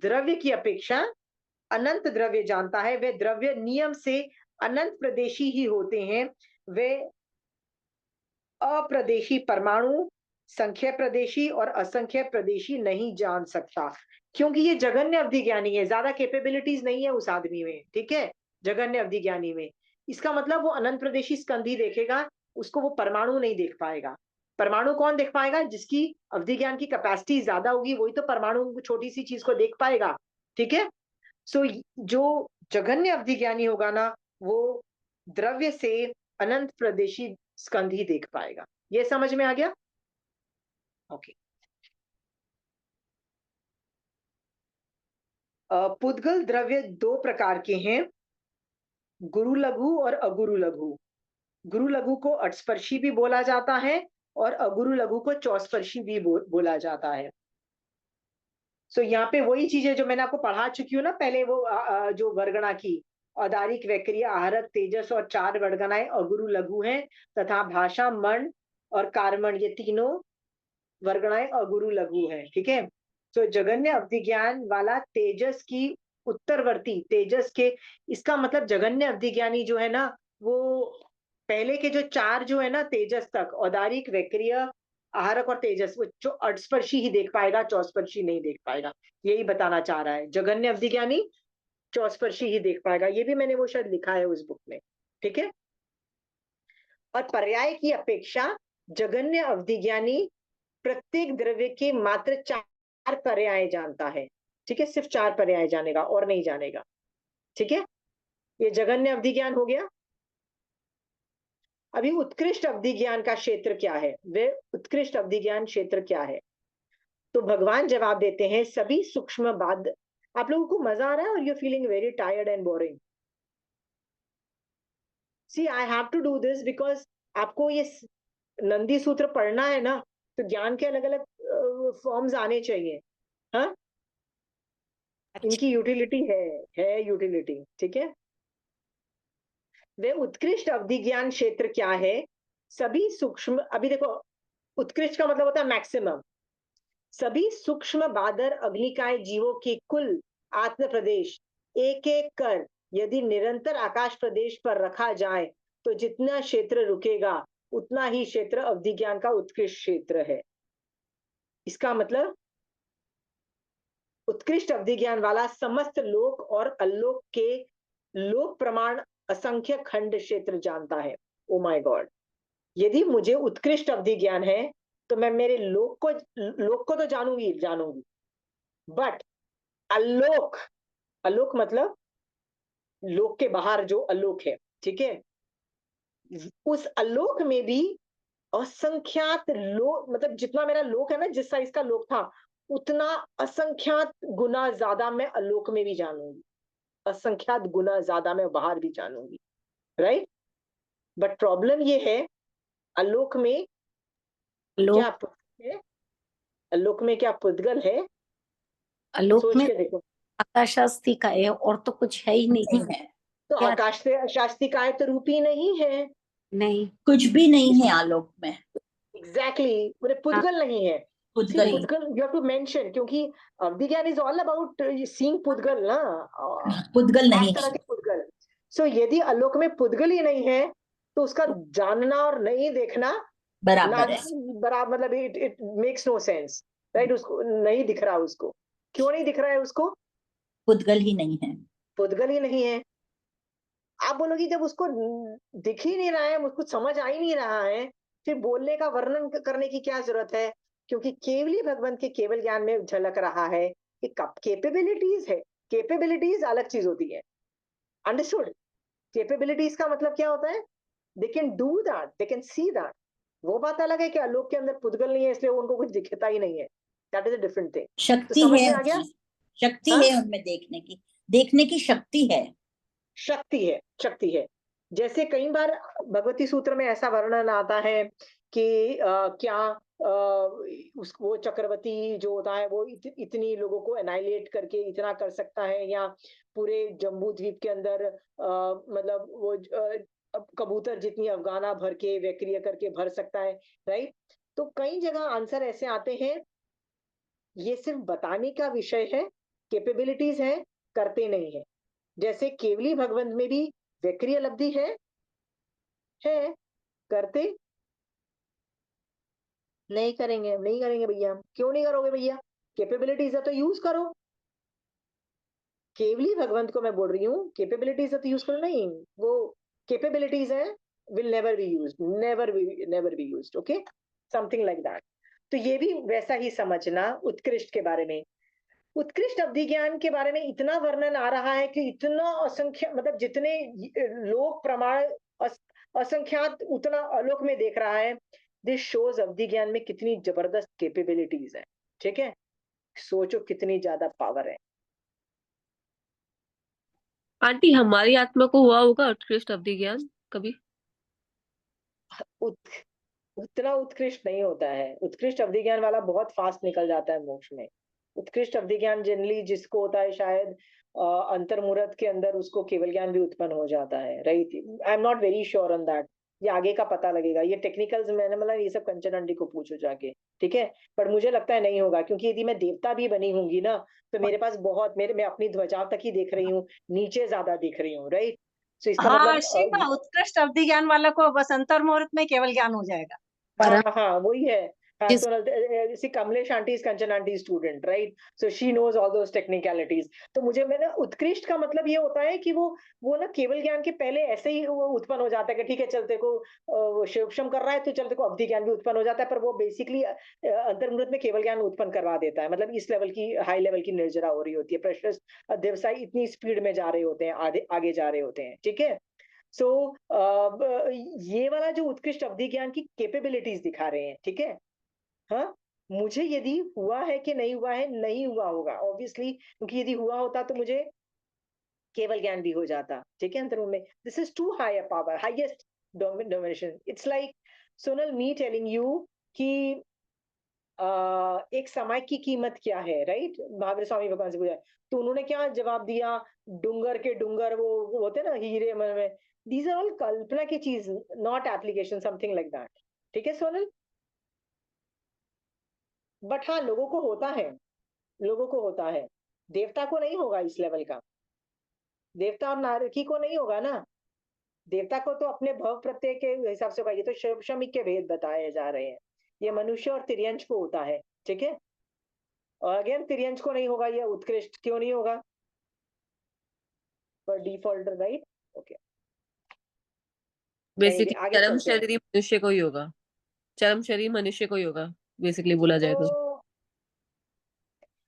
द्रव्य की अपेक्षा अनंत द्रव्य जानता है, वे द्रव्य नियम से अनंत प्रदेशी ही होते हैं, वे अप्रदेशी परमाणु संख्या प्रदेशी और असंख्य प्रदेशी नहीं जान सकता, क्योंकि ये जगन्य अवधि ज्ञानी है, ज्यादा कैपेबिलिटीज नहीं है उस आदमी में, ठीक है? जगन्य अवधि ज्ञानी में, इसका मतलब वो अनंत प्रदेशी स्कंधी देखेगा, उसको वो परमाणु नहीं देख पाएगा। परमाणु कौन देख पाएगा? जिसकी अवधि ज्ञान की कैपेसिटी ज्यादा होगी, वही तो परमाणु छोटी सी चीज को देख पाएगा, ठीक है? सो जो जगन्य अवधि ज्ञानी होगा ना, वो द्रव्य से अनंत प्रदेशी स्कंध ही देख पाएगा। ये समझ में आ गया? ओके। पुद्गल द्रव्य दो प्रकार के हैं, गुरु लघु और अगुरु लघु। गुरु लघु को अटस्पर्शी भी बोला जाता है और अगुरु लघु को चौस्पर्शी भी बोला जाता है। सो यहाँ पे वही चीजें जो मैंने आपको पढ़ा चुकी हूँ ना पहले, वो जो वर्गणा की, औदारिक, वैक्रिय, आहरक, तेजस और चार वर्गणाएं अगुरु लघु हैं, तथा भाषा, मण और कार्मण, ये तीनों वर्गणाएं अगुरु लघु हैं। ठीक है। तो जगन्य अवधि ज्ञान वाला तेजस की उत्तरवर्ती, तेजस के, इसका मतलब जगन्य अवधि ज्ञानी जो है ना, वो पहले के जो चार जो है ना तेजस तक, औदारिक, वैक्रिय, आहारक और तेजस, वो जो अटस्पर्शी ही देख पाएगा, चौस्पर्शी नहीं देख पाएगा। यही बताना चाह रहा है, जगन्य अवधि ज्ञानी चौस्पर्शी ही देख पाएगा। ये भी मैंने वो शायद लिखा है उस बुक में। ठीक है। और पर्याय की अपेक्षा जगन्य अवधि ज्ञानी प्रत्येक द्रव्य के मात्र चार पर्याय जानता है। ठीक है, सिर्फ चार पर्याय जानेगा और नहीं जानेगा। ठीक है, ये जगन्य अवधि ज्ञान हो गया। अभी उत्कृष्ट अवधि ज्ञान का क्षेत्र क्या है? वे उत्कृष्ट अवधि ज्ञान क्षेत्र क्या है? तो भगवान जवाब देते हैं, सभी सूक्ष्म बाद। आप लोगों को मजा आ रहा है और you feeling very tired and boring? See I have to do this because आपको ये नंदी सूत्र पढ़ना है ना, तो ज्ञान के अलग अलग फॉर्म्स आने चाहिए। हाँ, इनकी यूटिलिटी है यूटिलिटी। ठीक है। वे उत्कृष्ट अवधि ज्ञान क्षेत्र क्या है? सभी सूक्ष्म, अभी देखो, उत्कृष्ट का मतलब होता है मैक्सिमम। सभी सूक्ष्म बादर अग्निकाय जीवों के कुल आत्म प्रदेश एक एक कर यदि निरंतर आकाश प्रदेश पर रखा जाए तो जितना क्षेत्र रुकेगा उतना ही क्षेत्र अवधि ज्ञान का उत्कृष्ट क्षेत्र है। इसका मतलब उत्कृष्ट अवधि ज्ञान वाला समस्त लोक और अलोक के लोक प्रमाण असंख्य खंड क्षेत्र जानता है। ओ माय गॉड, यदि मुझे उत्कृष्ट अवधि ज्ञान है तो मैं मेरे लोक को तो जानूंगी, बट अलोक, अलोक मतलब लोक के बाहर जो अलोक है, ठीक है, उस अलोक में भी असंख्यात लोक, मतलब जितना मेरा लोक है ना, जिस साइज का लोक था, उतना असंख्यात गुना ज्यादा मैं अलोक में भी जानूंगी, असंख्यात गुना ज्यादा मैं बाहर भी जानूंगी। राइट। बट प्रॉब्लम ये है, अलोक में क्या आलोक, है? अलोक में क्या पुद्गल है? आलोक सोच में के देखो। आकाशास्ति का है और तो कुछ है ही नहीं है। तो क्या? आकाश से शास्त्री काय तो रूपी नहीं है। नहीं, कुछ भी नहीं है आलोक में। एग्जैक्टली, बोले हाँ, पुद्गल नहीं है। सी पुद्गल पुद्गल यू हैव टू मेंशन, क्योंकि अवधि ज्ञान इज ऑल अबाउट सीइंग पुद्गल ना, पुद्गल पांच नहीं तरह है। के पुद्गल। सो यदि आलोक में पुद्गल ही नहीं है तो उसका जानना और नहीं देखना ना बराबर है। बराबर, मतलब it it makes no sense. Right, उसको नहीं दिख रहा, उसको क्यों नहीं दिख रहा है? उसको पुद्गल ही नहीं है। पुद्गल ही नहीं है। आप बोलोगे जब उसको दिख ही नहीं रहा है, मुझको समझ आ ही नहीं रहा है, फिर बोलने का वर्णन करने की क्या जरूरत है? क्योंकि केवली भगवंत के केवल ज्ञान में झलक रहा है कि कैपेबिलिटीज है। कैपेबिलिटीज अलग चीज होती है। अंडरस्टूड? कैपेबिलिटीज का मतलब क्या होता है? They can do that, they can see that. वो बात अलग है कि आलोक के अंदर पुद्गल नहीं है इसलिए उनको कुछ दिखता ही नहीं है। That is a different thing. तो शक्ति समझ है में आ गया? उनमें, शक्ति हाँ, है उनमें, देखने की शक्ति है। शक्ति है, शक्ति है। जैसे कई बार भगवती सूत्र में ऐसा वर्णन आता है कि क्या उसको, वो चक्रवर्ती जो होता है वो इतनी लोगों को एनाइलेट करके इतना कर सकता है, या पूरे जम्बू द्वीप के अंदर मतलब वो कबूतर जितनी अफगाना भर के वैक्रिय करके भर सकता है। राइट। तो कई जगह आंसर ऐसे आते हैं, ये सिर्फ बताने का विषय है, कैपेबिलिटीज है, करते नहीं है। जैसे केवली भगवंत में भी वैक्रिय लब्धि है, करते नहीं करेंगे, नहीं करेंगे भैया। क्यों नहीं करोगे भैया? कैपेबिलिटीज है तो यूज करो। केवली भगवंत को मैं बोल रही हूँ, कैपेबिलिटीज है तो यूज करो। नहीं, वो कैपेबिलिटीज है, will never be used, never be used. Okay, something like that. तो ये भी वैसा ही समझना उत्कृष्ट के बारे में। उत्कृष्ट अवधि ज्ञान के बारे में इतना वर्णन आ रहा है कि इतना असंख्य, मतलब जितने लोक प्रमाण असंख्यात उतना आलोक में देख रहा है। दिस शोज अवधि ज्ञान में कितनी जबरदस्त कैपेबिलिटीज है। ठीक है, सोचो कितनी ज्यादा पावर है। आंटी हमारी आत्मा को हुआ होगा उत्कृष्ट अवधि ज्ञान कभी? उत, उतना उत्कृष्ट नहीं होता है। उत्कृष्ट अवधि ज्ञान वाला बहुत फास्ट निकल जाता है मोक्ष में। उत्कृष्ट अवधि ज्ञान जनरली जिसको होता है शायद अंतर्मुहूर्त के अंदर उसको केवल ज्ञान भी उत्पन्न हो जाता है। Right, I am not very sure on that. ये आगे का पता लगेगा, ये टेक्निकल्स मैंने मतलब ये सब कंचन आंटी को पूछो जाके। ठीक है, पर मुझे लगता है नहीं होगा, क्योंकि यदि मैं देवता भी बनी होंगी ना तो मेरे पास बहुत मेरे मैं अपनी ध्वजा तक ही देख रही हूँ, नीचे ज्यादा दिख रही हूँ। राइट, तो इसका हाँ मतलब शिवा, उत्कृष्ट अवधि ज्ञान वाला को बस अंतर्मुहूर्त में केवल ज्ञान हो जाएगा। परम हाँ हाँ वही है। हाँ, जिस Sonal see Kamlesh aunty is Kanchan aunty student, right, so she knows all those technicalities. तो मुझे मैंने उत्कृष्ट का मतलब ये होता है कि वो ना केवल ज्ञान के पहले ऐसे ही वो उत्पन्न हो जाता है कि ठीक है चलते को शिवक्षम कर रहा है तो चलते को अवधि ज्ञान भी उत्पन्न हो जाता है, पर वो बेसिकली अंतर्मुहूर्त में केवल ज्ञान उत्पन्न करवा देता है। मतलब इस लेवल की हाई लेवल की निर्जरा हो रही होती है, प्रेशर्स व्यवसाय इतनी स्पीड में जा रहे होते हैं, आगे आगे जा रहे होते हैं। ठीक है, सो ये वाला जो उत्कृष्ट अवधि ज्ञान की कैपेबिलिटीज दिखा रहे हैं। ठीक है, हाँ, मुझे यदि हुआ है कि नहीं हुआ है, नहीं हुआ होगा ऑब्वियसली, क्योंकि यदि हुआ होता तो मुझे केवल ज्ञान भी हो जाता। ठीक है, अंतर्मुख में this is too high a power, highest domination. It's like Sonal me telling you कि एक समय की कीमत क्या है। राइट, महावीर स्वामी भगवान से पूछा तो उन्होंने क्या जवाब दिया, डूंगर के डूंगर वो होते ना हीरे में, दीज आर ऑल कल्पना की चीज, not application, something like that. ठीक है सोनल, बट हाँ लोगों को होता है, लोगों को होता है, देवता को नहीं होगा इस लेवल का। देवता और नारकी को नहीं होगा ना, देवता को तो अपने भव प्रत्यय के हिसाब से होगा। ये तो शिव शमिक के भेद बताए जा रहे हैं, ये मनुष्य और तिर्यंश को होता है। ठीक है, और अगेन तिर्यंश को नहीं होगा, ये उत्कृष्ट क्यों नहीं होगा पर डिफॉल्ट। राइट, ओके, बेसिकली आगे चरम चलते हैं। शरीर मनुष्य को ही होगा, चरम शरीर मनुष्य को ही होगा बेसिकली बोला जाए तो।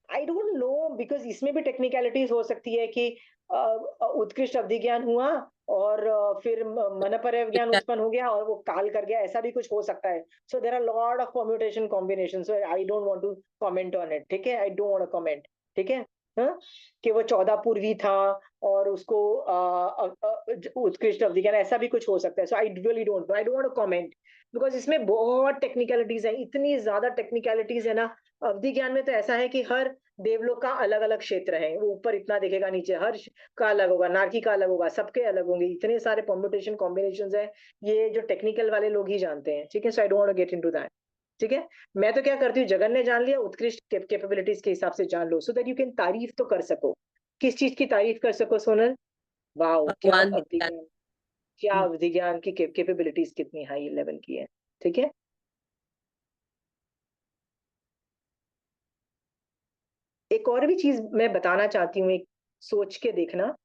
आई डोंट नो, बिकॉज इसमें भी टेक्निकलिटीज हो सकती है कि उत्कृष्ट अवधि ज्ञान हुआ और फिर मनपर्य ज्ञान उत्पन्न हो गया और वो काल कर गया, ऐसा भी कुछ हो सकता है। So there are lot of permutation combination, so I don't want to comment on it. ठीक है, I don't want to comment. ठीक है, हाँ, कि वो 14 पूर्वी था और उसको उत्कृष्ट अवधि ज्ञान, ऐसा भी कुछ हो सकता है। So I really don't want to comment, because इसमें बहुत टेक्निकलिटीज है, इतनी ज्यादा टेक्निकलिटीज है ना। अवधि ज्ञान में तो ऐसा है कि हर देवलोक का अलग अलग क्षेत्र है, वो ऊपर इतना दिखेगा, नीचे हर का अलग होगा, नारकी का अलग होगा, सबके अलग होंगे, इतने सारे परम्यूटेशन कॉम्बिनेशंस है, ये जो टेक्निकल वाले लोग ही जानते हैं। ठीक है, so I don't want to get into that. ठीक है, मैं तो क्या करती हूँ, जगन ने जान लिया, उत्कृष्ट कैपेबिलिटीज के हिसाब से जान लो, सो दैट यू कैन तारीफ तो कर सको। किस चीज की तारीफ कर सको सोनल? वाओ, क्या भगवान अवधि की ज्ञान, क्या अवधि ज्ञान की कैपेबिलिटीज कितनी हाई लेवल की है। ठीक है, एक और भी चीज मैं बताना चाहती हूँ, एक सोच के देखना।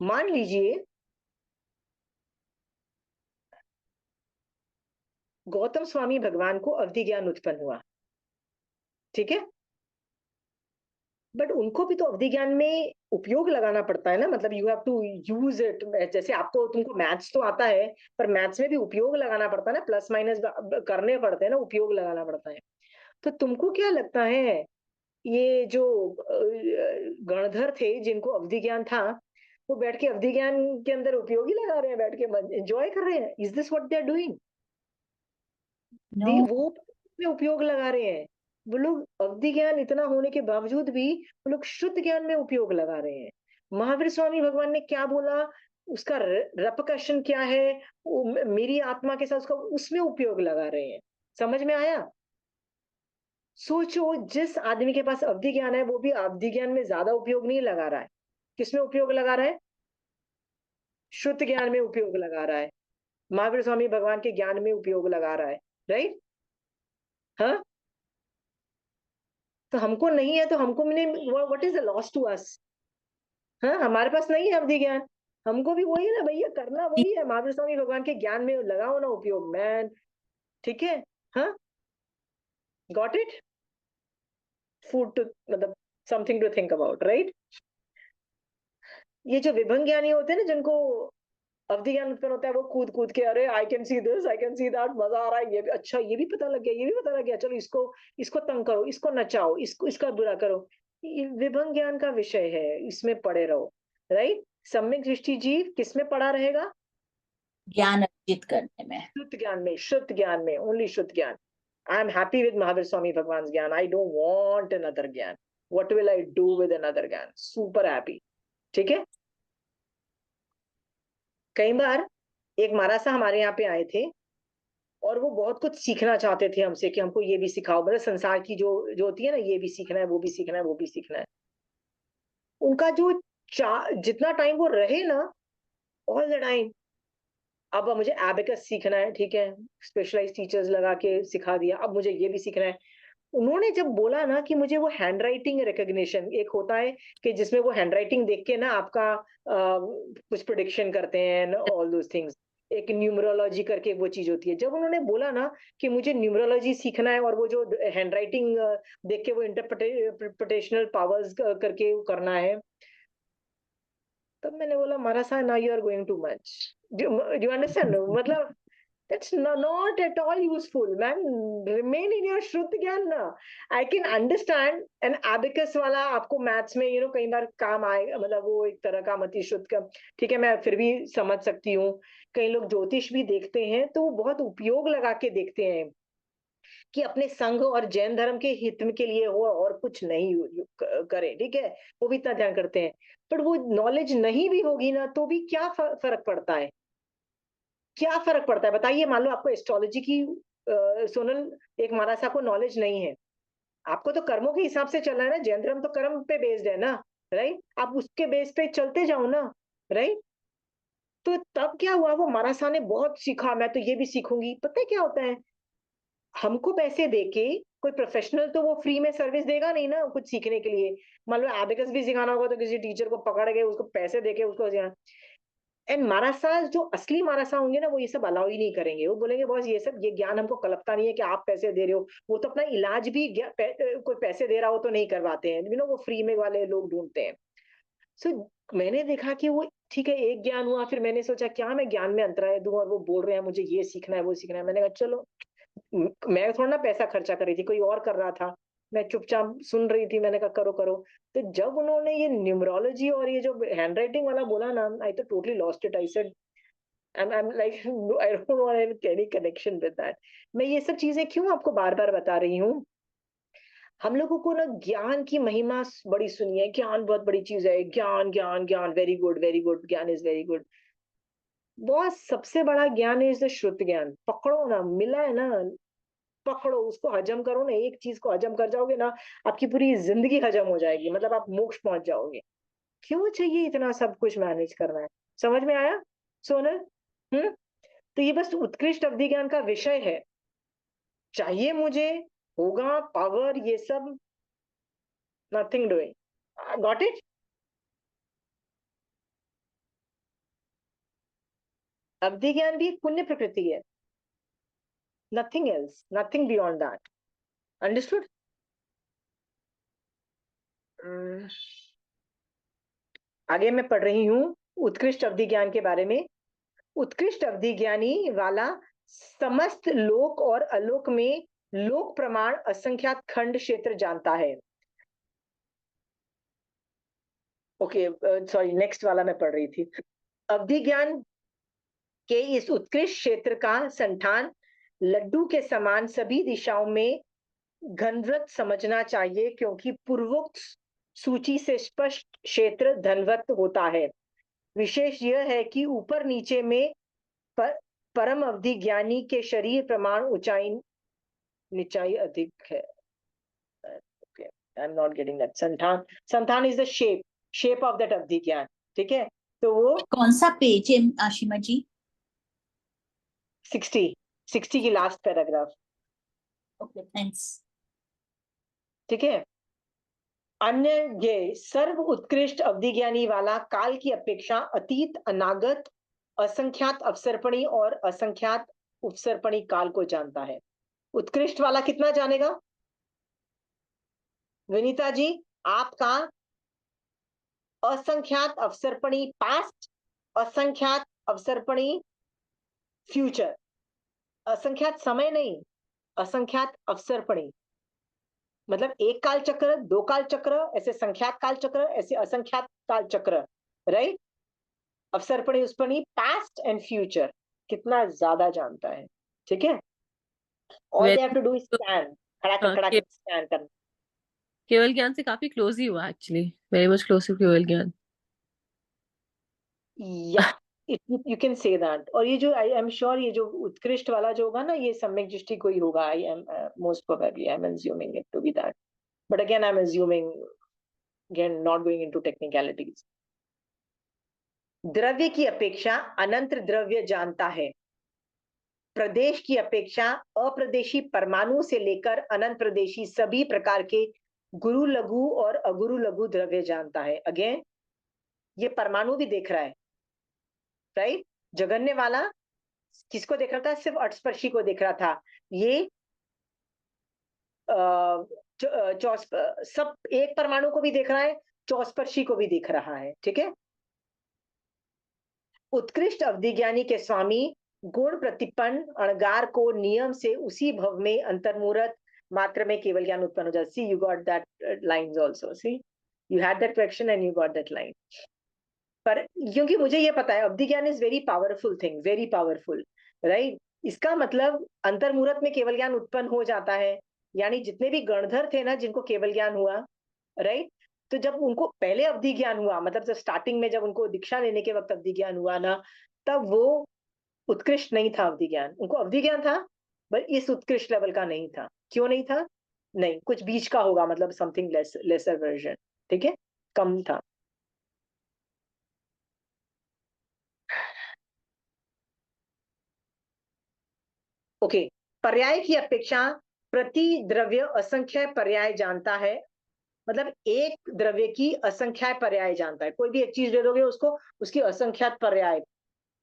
मान लीजिए गौतम स्वामी भगवान को अवधि ज्ञान उत्पन्न हुआ। ठीक है, बट उनको भी तो अवधि ज्ञान में उपयोग लगाना पड़ता है ना, मतलब you have to use it. जैसे आपको तुमको मैथ्स तो आता है, पर मैथ्स में भी उपयोग लगाना पड़ता है ना, प्लस माइनस करने पड़ते हैं ना, उपयोग लगाना पड़ता है। तो तुमको क्या लगता है, ये जो गणधर थे जिनको अवधि ज्ञान था, वो बैठ के अवधि ज्ञान के अंदर उपयोग ही लगा रहे हैं, बैठ के एंजॉय कर रहे हैं? Is this what they are doing? No वो में उपयोग लगा रहे हैं। वो लोग अवधि ज्ञान इतना होने के बावजूद भी वो लोग शुद्ध ज्ञान में उपयोग लगा रहे हैं। महावीर स्वामी भगवान ने क्या बोला, उसका रपकर्षण क्या है, मेरी आत्मा के साथ उसका उसमें उपयोग लगा रहे हैं। समझ में आया? सोचो, जिस आदमी के पास अवधि ज्ञान है वो भी अवधि ज्ञान में ज्यादा उपयोग नहीं लगा रहा है, किसमें उपयोग लगा रहा है? शुद्ध ज्ञान में उपयोग लगा रहा है, महावीर स्वामी भगवान के ज्ञान में उपयोग लगा रहा है। राइट, हाँ, तो हमको नहीं है तो हमको what is the loss to us? हाँ, हमारे पास नहीं है अवधि ज्ञान, हमको भी वही है ना भैया, करना वही है, महावीर स्वामी भगवान के ज्ञान में लगाओ ना उपयोग, मैन। ठीक है, हाँ, गॉट इट? फूड टू मतलब something to think about, right? ये जो विभंग ज्ञानी होते हैं ना, जिनको अवधि ज्ञान उत्पन्न होता है वो कूद कूद के, अरे I can see this, I can see that, मजा आ रहा है, ये भी अच्छा, ये भी पता लग गया, ये भी पता लग गया, चलो इसको इसको तंग करो, इसको नचाओ, इसको इसका बुरा करो। ये विभंग ज्ञान का विषय है, इसमें पड़े रहो, राइट। सम्यक दृष्टि जीव किस में पड़ा रहेगा? ज्ञान अर्जित करने में, शुद्ध ज्ञान में, शुद्ध ज्ञान में, ओनली शुद्ध ज्ञान। I am happy with Mahavir Swami भगवान ज्ञान, आई डोंट वांट अनदर ज्ञान, what will I do with another ज्ञान, सुपर हैप्पी। ठीक है। कई बार एक महाराज साहब हमारे यहाँ पे आए थे और वो बहुत कुछ सीखना चाहते थे हमसे कि हमको ये भी सिखाओ, मतलब संसार की जो जो होती है ना, ये भी सीखना है, वो भी सीखना है, वो भी सीखना है। उनका जो जितना टाइम वो रहे ना, ऑल द टाइम, अब मुझे एबेकस सीखना है, ठीक है, स्पेशलाइज्ड टीचर्स लगा के सिखा दिया, अब मुझे ये भी सीखना है। उन्होंने जब बोला ना कि मुझे वो हैंड राइटिंग रिकॉग्निशन एक होता है कि जिसमें वो हैंड राइटिंग देख के ना आपका कुछ प्रिडिक्शन करते हैं, ऑल दोस थिंग्स, एक न्यूमरोलॉजी करके वो चीज होती है। जब उन्होंने बोला ना कि मुझे न्यूमरोलॉजी सीखना है और वो जो हैंड राइटिंग देख के वो इंटरप्रिटेशनल पावर्स करके करना है, तब मैंने बोला Maharaj Sahab, now you are going too much, do understand, मतलब that's not at all useful, man. Remain in your शुद्ध ज्ञान ना। I can understand an abacus वाला आपको मैथ्स में कई बार काम आए, मतलब वो एक तरह का मति शुद्ध का, ठीक है, मैं फिर भी समझ सकती हूँ। कई लोग ज्योतिष भी देखते हैं तो वो बहुत उपयोग लगा के देखते हैं कि अपने संघ और जैन धर्म के हित के लिए हो और कुछ नहीं करें, ठीक है, वो भी इतना ध्यान करते हैं। पर वो नॉलेज नहीं भी होगी ना तो भी क्या फर्क पड़ता है, क्या फर्क पड़ता है बताइए। मान लो आपको एस्ट्रोलॉजी की सोनल एक महाराज साहब को नॉलेज नहीं है, आपको तो कर्मों के हिसाब से चलना है ना, जैन धर्म तो कर्म पे बेस्ड है ना, राइट, आप उसके बेस पे चलते जाओ ना, राइट। तो तब क्या हुआ, वो महाराज साहब ने बहुत सीखा, मैं तो ये भी सीखूंगी। पता है क्या होता है, हमको पैसे देके कोई प्रोफेशनल तो वो फ्री में सर्विस देगा नहीं ना कुछ सीखने के लिए। मान लो एबेकस भी सिखाना होगा तो किसी टीचर को पकड़ के उसको पैसे देके उसको। एंड महाराज साहब जो असली महाराज साहब होंगे ना, वो ये सब अलाउ ही नहीं करेंगे, वो बोलेंगे बॉस ये सब, ये ज्ञान हमको कल्पता नहीं है कि आप पैसे दे रहे हो। वो तो अपना इलाज भी कोई पैसे दे रहा हो तो नहीं करवाते हैं, वो फ्री में वाले लोग ढूंढते हैं। सो मैंने देखा कि वो ठीक है, एक ज्ञान हुआ, फिर मैंने सोचा क्या मैं ज्ञान में अंतराय दूं, और वो बोल रहे हैं मुझे ये सीखना है वो सीखना है। मैंने कहा चलो, मैं थोड़ा ना पैसा खर्चा कर रही थी, कोई और कर रहा था, मैं चुपचाप सुन रही थी। मैंने कहा करो करो। तो जब उन्होंने ये न्यूमरोलॉजी और ये जो हैंड राइटिंग वाला बोला ना, आई तो totally lost it. I said I'm like I don't want any connection with that. मैं ये सब चीजें क्यों आपको बार बार बता रही हूँ, हम लोगों को ना ज्ञान की महिमा बड़ी सुनी है, ज्ञान बहुत बड़ी चीज है, ज्ञान ज्ञान ज्ञान, वेरी गुड वेरी गुड, ज्ञान इज वेरी गुड। बहुत सबसे बड़ा ज्ञान इज द शुद्ध ज्ञान। पकड़ो ना, मिला है ना, पकड़ो उसको, हजम करो ना, एक चीज को हजम कर जाओगे ना, आपकी पूरी जिंदगी हजम हो जाएगी, मतलब आप मोक्ष पहुंच जाओगे। क्यों चाहिए इतना सब कुछ मैनेज करना है? समझ में आया सोनल? तो ये बस उत्कृष्ट अवधि ज्ञान का विषय है। चाहिए मुझे, होगा पावर, ये सब, नथिंग डूइंग, गॉट इट। अवधि ज्ञान भी एक पुण्य प्रकृति है, nothing else, nothing beyond that, understood. आगे मैं पढ़ रही हूँ उत्कृष्ट अवधि ज्ञान के बारे में। उत्कृष्ट अवधि ज्ञानी वाला समस्त लोक और अलोक में लोक प्रमाण असंख्यात खंड क्षेत्र जानता है। ओके, सॉरी, नेक्स्ट वाला मैं पढ़ रही थी। अवधि ज्ञान के इस उत्कृष्ट क्षेत्र का संठान लड्डू के समान सभी दिशाओं में घनवृत्त समझना चाहिए, क्योंकि पूर्वोक्त सूची से स्पष्ट क्षेत्र धनवत होता है। विशेष यह है कि ऊपर नीचे में परम अवधि ज्ञानी के शरीर प्रमाण ऊंचाई निचाई अधिक है। I am not getting that. संतान, संतान is the shape of that अवधि ज्ञान, ठीक है। तो वो कौन सा पेज है आशिमा जी? 60 की लास्ट पैराग्राफ, ओके थैंक्स। ठीक है। अन्य ये सर्व उत्कृष्ट अवधि ज्ञानी वाला काल की अपेक्षा अतीत अनागत असंख्यात अवसर्पणी और असंख्यात उपसर्पणी काल को जानता है। उत्कृष्ट वाला कितना जानेगा विनीता जी? आपका असंख्यात अवसर्पणी पास्ट, असंख्यात अवसर्पणी फ्यूचर, असंख्यात समय नहीं, असंख्यात अवसर्पणी, मतलब एक काल चक्र, दो काल चक्र, ऐसे संख्यात काल चक्र, ऐसे असंख्यात काल चक्र, राइट। अवसर्पणी उस्पणी, पास्ट एंड फ्यूचर, कितना ज्यादा जानता है, ठीक है। All they have to do is scan, हाँ, खड़ा के स्कैन करना। केवल ज्ञान से काफी क्लोज ही हुआ actually, very much close to केवल ज्ञान। या यू कैन से दैट। और ये जो आई एम श्योर ये जो उत्कृष्ट वाला जो होगा ना, ये सम्यक दृष्टि को ही होगा। I am most probably I am assuming it to be that, but again I am assuming, again not going into technicalities. द्रव्य की अपेक्षा अनंत द्रव्य जानता है, प्रदेश की अपेक्षा अप्रदेशी परमाणु से लेकर अनंत प्रदेशी सभी प्रकार के गुरु लघु और अगुरु लघु द्रव्य जानता है। अगेन ये परमाणु भी देख रहा है, राइट। जगन्य वाला किसको देख रहा था? सिर्फ अटस्पर्शी को देख रहा था। ये सब एक परमाणु को भी देख रहा है, चौस्पर्शी को भी देख रहा है, ठीक है। उत्कृष्ट अवधिज्ञानी के स्वामी गुण प्रतिपन्न अणगार को नियम से उसी भव में अंतर्मुहूर्त मात्र में केवल ज्ञान उत्पन्न हो जाता। See you got that lines also, see you had that question and you got that line. पर क्योंकि मुझे ये पता है अवधि ज्ञान is very powerful thing, very powerful, right. इसका मतलब अंतर्मुहूर्त में केवल ज्ञान उत्पन्न हो जाता है, यानी जितने भी गणधर थे ना जिनको केवल ज्ञान हुआ, राइट, तो जब उनको पहले अवधि ज्ञान हुआ, मतलब जब स्टार्टिंग में जब उनको दीक्षा लेने के वक्त अवधि ज्ञान हुआ ना, तब वो उत्कृष्ट नहीं था अवधि ज्ञान। उनको अवधि ज्ञान था पर इस उत्कृष्ट लेवल का नहीं था। क्यों नहीं था? नहीं, कुछ बीच का होगा, मतलब समथिंग लेसर वर्जन, ठीक है, कम था। ओके, पर्याय की अपेक्षा प्रति द्रव्य असंख्य पर्याय जानता है, मतलब एक द्रव्य की असंख्याय पर्याय जानता है। कोई भी एक चीज दे दोगे उसको, उसकी असंख्यात पर्याय,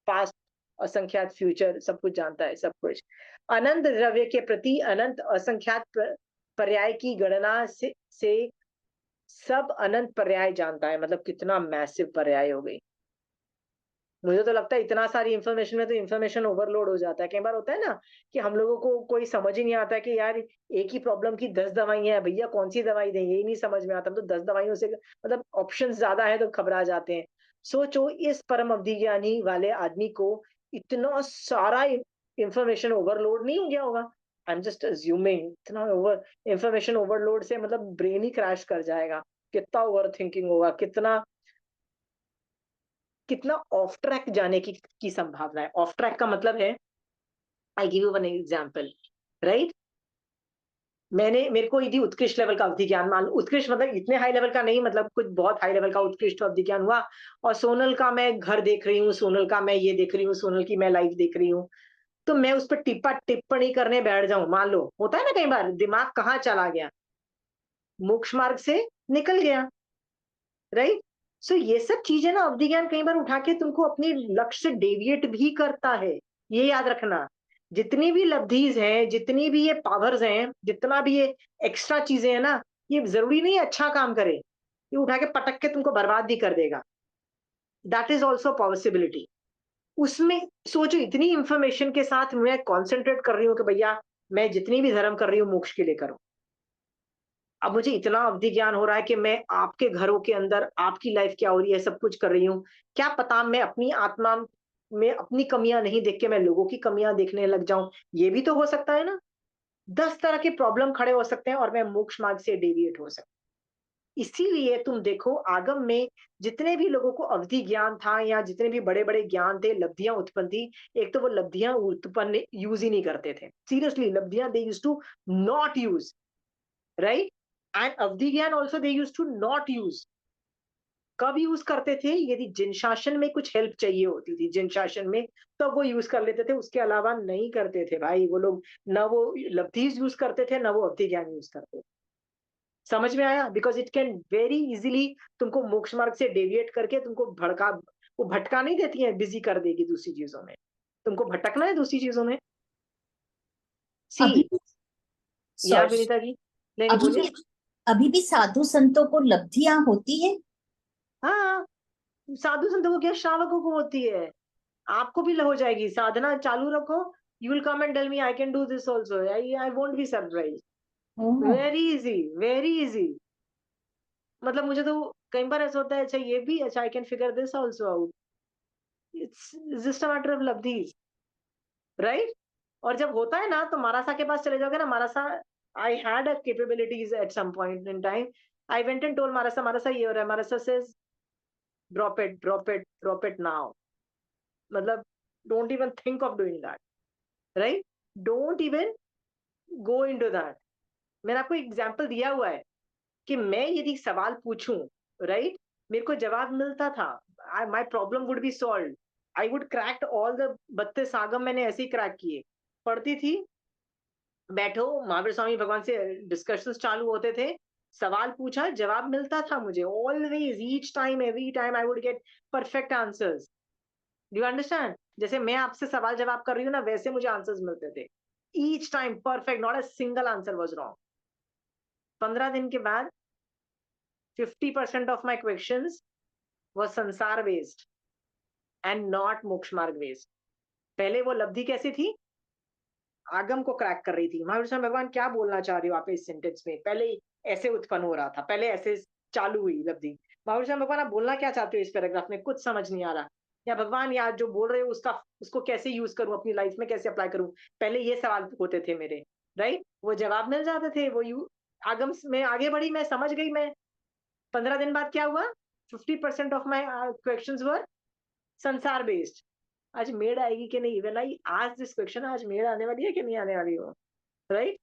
पास्ट, असंख्यात फ्यूचर, सब कुछ जानता है, सब कुछ। अनंत द्रव्य के प्रति अनंत असंख्यात पर्याय की गणना से सब अनंत पर्याय जानता है। मतलब कितना मैसिव पर्याय हो गई। मुझे तो लगता है इतना सारी इंफॉर्मेशन में तो इंफॉर्मेशन ओवरलोड हो जाता है। कई बार होता है ना कि हम लोगों को कोई समझ ही नहीं आता कि यार एक ही प्रॉब्लम की 10 दवाइयां हैं, भैया कौन सी दवाई दें, यही नहीं समझ में आता। हम तो 10 दवाइयों से, मतलब ऑप्शन ज्यादा है तो घबरा जाते हैं। सोचो इस परम अवधि ज्ञानी वाले आदमी को इतना सारा इंफॉर्मेशन ओवरलोड नहीं हो गया होगा। आई एम जस्ट अज्यूमिंग इतना इंफॉर्मेशन ओवरलोड से मतलब ब्रेन ही क्रैश कर जाएगा। कितना ओवर थिंकिंग होगा, कितना कितना ऑफ ट्रैक जाने की संभावना है। ऑफ ट्रैक का मतलब है, I give you one example, right. मेरे को यदि उत्कृष्ट लेवल का अवधि ज्ञान, मान लो उत्कृष्ट मतलब इतने हाई लेवल का नहीं, मतलब कुछ बहुत हाई लेवल का उत्कृष्ट अवधि ज्ञान हुआ, और सोनल का मैं घर देख रही हूँ, सोनल का मैं ये देख रही हूँ, सोनल की मैं लाइफ देख रही हूँ, तो मैं उस पर टिप्पणी करने बैठ जाऊं, मान लो होता है ना कई बार, दिमाग कहाँ चला गया, मोक्ष मार्ग से निकल गया, राइट। सो ये सब चीजें ना अवधि ज्ञान कई बार उठा के तुमको अपने लक्ष्य से डेविएट भी करता है। ये याद रखना, जितनी भी लब्धीज हैं, जितनी भी ये पावर्स हैं, जितना भी ये एक्स्ट्रा चीजें हैं ना, ये जरूरी नहीं अच्छा काम करे, ये उठा के पटक के तुमको बर्बाद भी कर देगा। That is also possibility. उसमें सोचो इतनी इंफॉर्मेशन के साथ मैं कॉन्सेंट्रेट कर रही हूँ कि भैया मैं जितनी भी धर्म कर रही हूँ मोक्ष के लिए करूँ। अब मुझे इतना अवधि ज्ञान हो रहा है कि मैं आपके घरों के अंदर आपकी लाइफ क्या हो रही है सब कुछ कर रही हूँ। क्या पता मैं अपनी आत्मा में अपनी कमियां नहीं देख के मैं लोगों की कमियां देखने लग जाऊं, ये भी तो हो सकता है ना। 10 तरह के प्रॉब्लम खड़े हो सकते हैं और मैं मोक्ष मार्ग से डेविएट हो सकता हूं। इसीलिए तुम देखो आगम में जितने भी लोगों को अवधि ज्ञान था या जितने भी बड़े बड़े ज्ञान थे, लब्धियां उत्पन्न थी, एक तो वो लब्धियां उत्पन्न यूज ही नहीं करते थे। सीरियसली लब्धियां they used to not use, right. And अवधि ज्ञान also they use to not use. कब यूज करते थे? यदि जिन शासन में कुछ हेल्प चाहिए होती थी, जिन शासन में, तब वो यूज कर लेते थे, उसके अलावा नहीं करते थे भाई वो लोग। ना वो लब्धि यूज करते थे, ना वो अवधि ज्ञान यूज करते थे। समझ में आया? Because it can very easily तुमको मोक्ष मार्ग से डेविएट करके तुमको वो भटका नहीं देती है, बिजी कर देगी दूसरी चीजों में। तुमको भटकना है दूसरी चीजों में। सी अभी या सॉरी, विनीता जी, नहीं अभी बोलिए। भी अभी भी साधु संतों को लब्धियां होती है। हाँ, साधु संतों को क्या, श्रावकों को होती है। आपको भी हो जाएगी। साधना चालू रखो, you will come and tell me I can do this also, I won't be surprise. Oh, very easy, very easy. मतलब मुझे तो कई बार ऐसा होता है, अच्छा ये भी, अच्छा I can figure this also out. It's just a matter of labdhis, right? और जब होता है ना तो मारासा के पास चले जाओगे ना, Marasa, I had a capabilities at some point in time. I went and told Marasa, Marasa ये हो रहा है, Marasa says drop it, drop it, drop it now. मतलब don't even think of doing that, right? Don't even go into that. मैंने आपको example दिया हुआ है कि मैं यदि सवाल पूछूं, राइट, मेरे को जवाब मिलता था, my problem would be solved, I would crack all the 32 आगम, मैंने ऐसे ही क्रैक किए। पढ़ती थी, बैठो, महावीर स्वामी भगवान से डिस्कशंस चालू होते थे, सवाल पूछा, जवाब मिलता था मुझे, always, each time, every time I would get perfect answers. Do you understand? जैसे मैं आपसे सवाल जवाब कर रही हूँ ना, वैसे मुझे आंसर्स मिलते थे, each time perfect, not a single answer was wrong. 15 दिन के बाद 50% ऑफ माई क्वेश्चंस was संसार बेस्ड एंड नॉट मोक्ष मार्ग बेस्ड। पहले वो लब्धि कैसी थी? आगम को क्रैक कर रही थी, महावीर स्वामी भगवान क्या बोलना चाह रही हो आप इस सेंटेंस में, पहले ऐसे उत्पन्न हो रहा था, पहले ऐसे चालू हुई लब्धि। महावीर स्वामी भगवान आप बोलना क्या चाहते हो इस पैराग्राफ में, कुछ समझ नहीं आ रहा, या भगवान यार जो बोल रहे हो उसका, उसको कैसे यूज करूं अपनी लाइफ में, कैसे अप्लाई करूं, पहले ये सवाल होते थे मेरे, राइट? वो जवाब मिल जाते थे, वो यू आगम में आगे बढ़ी, मैं समझ गई। मैं 15 दिन बाद क्या हुआ, 50% ऑफ माई क्वेश्चंस वर संसार बेस्ड। आज मेड आएगी कि नहीं, when I ask this question, आज मेड आने वाली है कि नहीं आने वाली हो, राइट?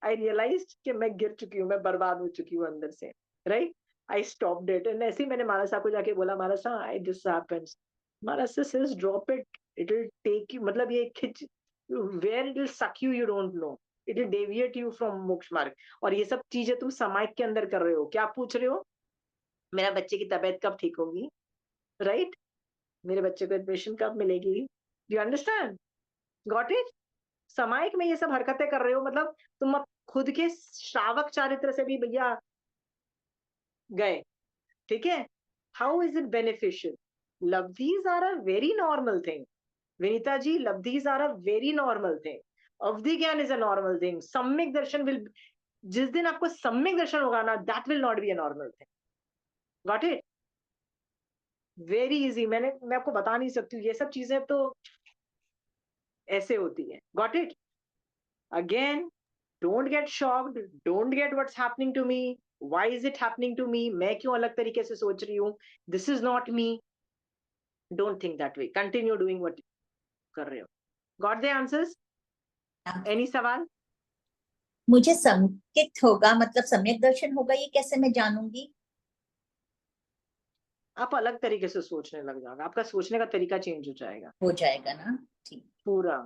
आई रियलाइज्ड कि मैं गिर चुकी हूँ, मैं बर्बाद हो चुकी हूँ अंदर से, right? I stopped it, and ऐसे ही मैंने मानसा को जाके बोला, Mansa I this happens, Mansa says drop it, it will take you, मतलब ये खिंच, where it will suck you, you don't know, it will deviate you from moksha marg. और ये सब चीजें तुम समाज के अंदर कर रहे हो, क्या पूछ रहे हो, मेरा बच्चे की तबीयत कब ठीक होगी, राइट? मेरे बच्चे को एडमिशन कब मिलेगी, यू अंडरस्टैंड, गॉट इट? सामायिक में ये सब हरकतें कर रहे हो, मतलब तुम अब खुद के श्रावक चारित्र से भी भैया गए, ठीक है? How is it beneficial? Labdhis are a very normal thing, Vinita ji, labdhis are a very normal thing, avadhi ज्ञान इज अ नॉर्मल थिंग, सम्यक दर्शन विल, जिस दिन आपको सम्यक दर्शन होगा ना, that will not be a normal thing, got it? Very easy, मैं आपको बता नहीं सकती हूँ, ये सब चीजें तो ऐसे होती है, got it? Again, don't get shocked, don't get what's happening to me, why is it happening to me, मैं क्यों अलग तरीके से सोच रही हूँ, this is not me, don't think that way, continue doing what कर रहे हो। Got the answers? Any सवाल? मुझे संकेत होगा, मतलब सम्यक दर्शन होगा, ये कैसे मैं जानूंगी? आप अलग तरीके से सोचने लग जाओगे, आपका सोचने का तरीका चेंज हो जाएगा हो जाएगा ना? ठीक, पूरा।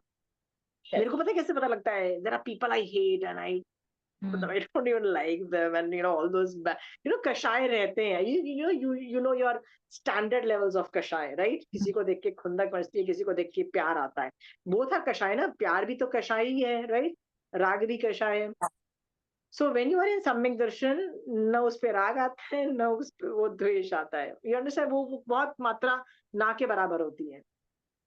मेरे को चलो। पता है कैसे पता लगता है, there are people I hate and I don't even like them, and all those कषाय रहते हैं, you know your standard levels of कषाय, right? किसी को देख के खुंदक मचती है, किसी को देख के प्यार आता है, both are कषाय ना, प्यार भी तो कषाय ही है, right? राग भी कषाय है। So when you are in सम्यक दर्शन, न उस पे राग आता है, न उस पे वो द्वेष आता है, you understand? वो बहुत मात्रा ना के बराबर होती है,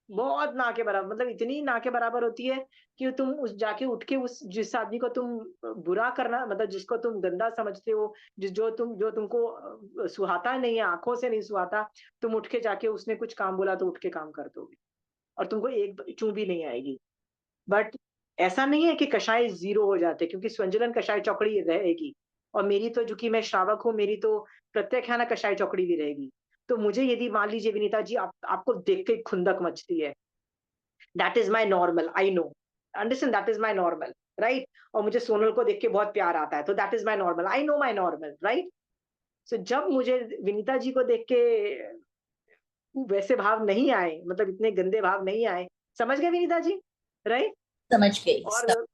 बहुत ना के बराबर, मतलब इतनी ना के बराबर होती है कि तुम उस जाके उठ के उस जिस आदमी को तुम बुरा करना, मतलब जिसको तुम गंदा समझते हो, जो तुमको सुहाता नहीं है, आंखों से नहीं सुहाता, तुम उठ के जाके, उसने कुछ काम बोला तो उठ के काम कर दोगे, और तुमको एक चूं भी नहीं आएगी। बट ऐसा नहीं है कि कषाय जीरो हो जाते, क्योंकि स्वंजलन कषाय चौकड़ी रहेगी, और मेरी तो, जो कि मैं श्रावक हूँ, मेरी तो प्रत्याख्यान कषाय चौकड़ी भी रहेगी। तो मुझे यदि मान लीजिए विनीता जी, आपको देख के खुंदक मचती है, that is my normal, I no, understand, that is my normal, right? और मुझे सोनल को देख के बहुत प्यार आता है, तो that is my normal, I know my normal, right? So जब मुझे विनीता जी को देख के वैसे भाव नहीं आए, मतलब इतने गंदे भाव नहीं आए, समझ गए विनीता जी, राइट? समझ गई। और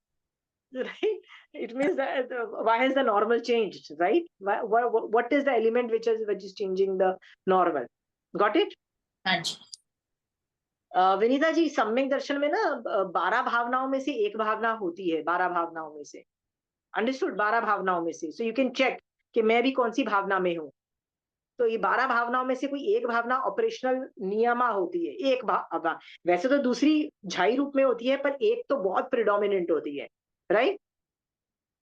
right, it means that why has the normal changed, right? What is the element which is changing the normal? Got it? हाँ जी। विनीता जी, सम्यक दर्शन में ना 12 भावनाओं में से एक भावना होती है, 12 भावनाओं में से, अंडरस्टूड? 12 भावनाओं में से, सो यू कैन चेक कि मैं भी कौन सी भावना में हूँ। तो ये 12 भावनाओं में से कोई एक भावना ऑपरेशनल नियमा होती है, एक वैसे तो दूसरी झाई रूप में होती है, पर एक तो बहुत प्रिडोमिनेंट होती है, राइट?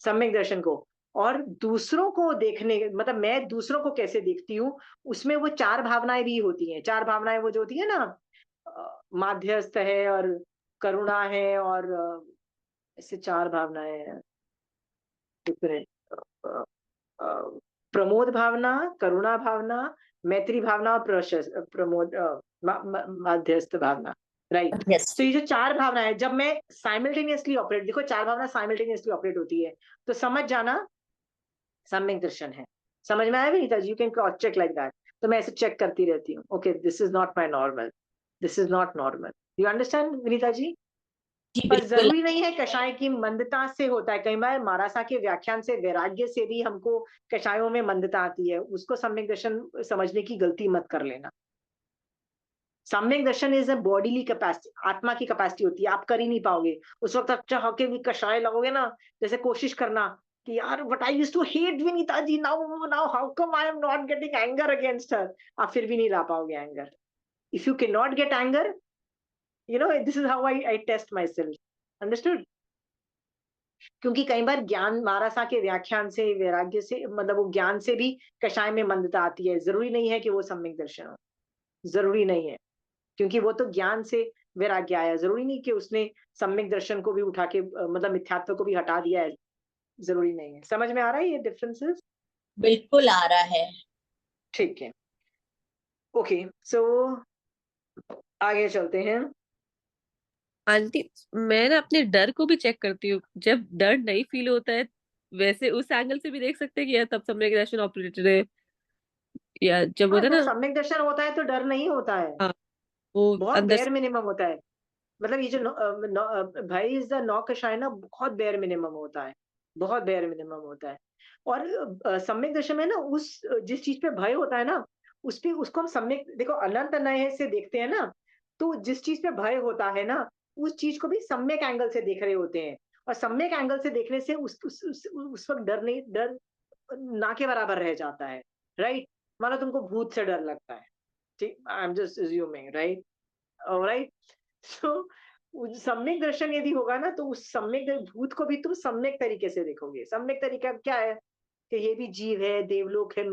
सम्यक दर्शन को। और दूसरों को देखने, मतलब मैं दूसरों को कैसे देखती हूँ, उसमें वो 4 भावनाएँ भी होती हैं। 4 भावनाएँ वो जो होती है ना, माध्यस्थ है और करुणा है और ऐसे 4 भावनाएँ हैं। डिफरेंट अ अ, प्रमोद भावना, करुणा भावना, मैत्री भावना और प्रमोद माध्यस्थ भावना, राइट? यस। तो ये जो 4 भावना है, जब मैं साइमल्टेनियसली ऑपरेट, देखो 4 भावना साइमल्टेनियसली ऑपरेट होती है, तो समझ जाना सम्यक दर्शन है। समझ में आया Vinita ji? You can cross check like that. तो मैं ऐसे चेक करती रहती हूँ, okay this is not my normal, this is not normal. You understand Vinita ji? जी पर बिल्कुल। जरूरी नहीं है कषाय की मंदता से होता है, कई बार मारासा के व्याख्यान से, वैराग्य से भी हमको कषायों में मंदता आती है, उसको सम्यक दर्शन समझने की गलती मत कर लेना। सम्यक दर्शन इज अ बॉडीली कैपेसिटी, आत्मा की कैपेसिटी होती है, आप कर ही नहीं पाओगे। उस वक्त अच्छा होके भी कषाय लगोगे ना, जैसे कोशिश करना कि यार what I used to hate Vinita ji, now now how come I am not getting anger against her, आप फिर भी नहीं ला पाओगे anger. If you can not get anger, you know this is how I test myself, understood? क्योंकि कई बार ज्ञान मारासा के व्याख्यान से, वैराग्य से, मतलब वो ज्ञान से भी कषाय में मंदता आती है। जरूरी नहीं है कि वो सम्यक दर्शन हो, जरूरी नहीं है, क्योंकि वो तो ज्ञान से वैराग्य आया, जरूरी नहीं कि उसने सम्यक दर्शन को भी उठा के मतलब मिथ्यात्व को भी हटा दिया है, जरूरी नहीं है। समझ में आ रहा है ये डिफरेंसेस? बिल्कुल आ रहा है। ठीक है, ओके, सो आगे चलते हैं। आंटी, मैं ना अपने डर को भी चेक करती हूँ। जब डर नहीं फील होता है, वैसे उस एंगल से भी देख सकते हैं कि यार तब सम्यक दर्शन ऑपरेटेड है, या जब हाँ, होता है जब ना। सम्यक दर्शन होता है तो डर नहीं होता है, हाँ, वो बहुत अंदर बेयर से। मिनिमम होता है। मतलब ये जो भाई इज द नौकश है ना, बहुत बेयर मिनिमम होता है, बहुत बेयर मिनिमम होता है। और सम्यक दर्शन में ना, उस जिस चीज पे भय होता है ना, उस पे उसको हम सम्यक, देखो अनंत नय से देखते हैं ना, तो जिस चीज पे भय होता है ना, उस चीज को भी सम्यक एंगल से देख रहे होते हैं। और सम्यक एंगल से देखने से उस वक्त डर नहीं, डर ना के बराबर रह जाता है, राइट? मानो तुमको भूत से डर लगता है, ठीक, I am just assuming, right? Right? So सम्यक दर्शन यदि होगा ना, तो उस भूत को भी तुम सम्यक तरीके से देखोगे। सम्यक तरीका क्या है? कि ये भी जीव है, देवलोक है,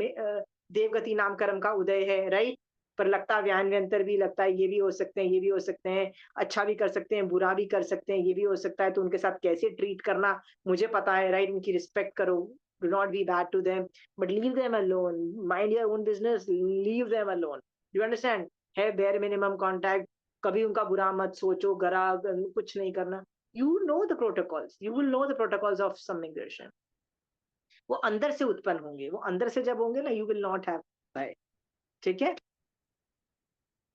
देवगति नाम कर्म का उदय है, राइट? पर लगता व्यान व्यंतर भी लगता है, ये भी हो सकते हैं, ये भी हो सकते हैं, अच्छा भी कर सकते हैं, बुरा भी कर सकते हैं, ये भी हो सकता है। तो उनके साथ कैसे ट्रीट करना मुझे पता है, राइट? उनकी रिस्पेक्ट करो, do not be bad to them, but leave them alone, mind your own business, leave them alone. You understand? है बेयर मिनिमम कांटेक्ट, कभी उनका बुरा मत सोचो, गरा कुछ नहीं करना। You know the protocols, you will know the protocols of samyak darshan. वो अंदर से उत्पन्न होंगे, वो अंदर से जब होंगे ना, यू विल नॉट हैव भय, ठीक है?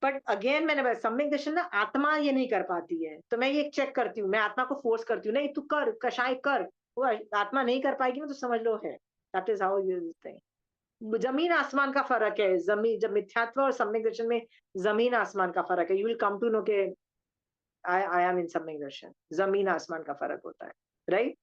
बट अगेन मैंने बताया, सम्यक दर्शन ना आत्मा ये नहीं कर पाती है, तो मैं ये चेक करती हूँ, मैं आत्मा को फोर्स करती हूँ, नहीं तू कर, कषाय कर। वो आत्मा नहीं कर पाएगी ना, तो समझ लो है, that is how you think. जमीन आसमान का फर्क है, जमीन, जब मिथ्यात्व और सम्यक दर्शन में जमीन आसमान का फर्क है। You will come to know के आई एम इन सम्यक दर्शन, जमीन आसमान का फर्क होता है, राइट?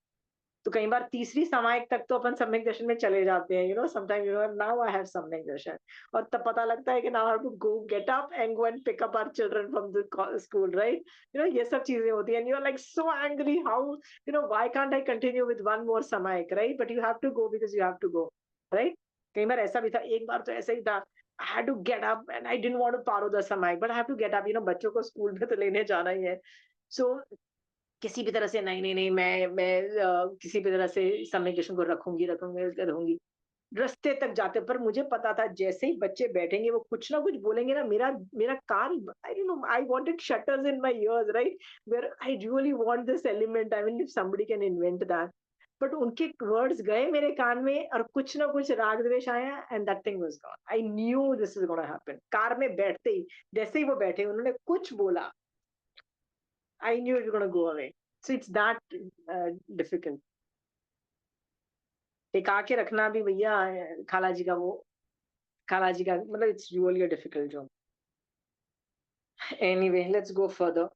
तो कई बार तीसरी समायक तक तो अपन सम्यक दर्शन में चले जाते हैं, you know sometime, you know now I have samyak darshan, और तब पता लगता है कि now I have to go get up and go and pick up our children from the school, right? You know ये सब चीजें होती हैं, you are like so angry, how, you know why can't I continue with one more samayik, right? But you have to go because you have to go, right? कई बार ऐसा भी था, एक बार तो ऐसा ही था, I had to get up and I didn't want to paro the samayik, but I have to get up, you know, बच्चों को स्कूल में तो लेने जाना ही है। So किसी भी तरह से नहीं नहीं नहीं, मैं किसी भी तरह से सम्यक दर्शन को रखूंगी रखूंगी रखूंगी। रास्ते तक जाते, पर मुझे पता था जैसे ही बच्चे बैठेंगे वो कुछ ना कुछ बोलेंगे ना, मेरा मेरा कान, I don't know, I wanted shutters in my ears, right? Where I really want this element, I mean if somebody can invent that. But उनके वर्ड्स गए मेरे कान में और कुछ ना कुछ राग द्वेष आया, and that thing was gone. I knew this is gonna happen. Car में बैठते ही, जैसे ही वो बैठे, उन्होंने कुछ बोला, I knew it was going to go away. So it's that difficult. टिका के रखना भी भैया, खाला जी का वो, खाला जी का मतलब, it's really a difficult job. Anyway, let's go further.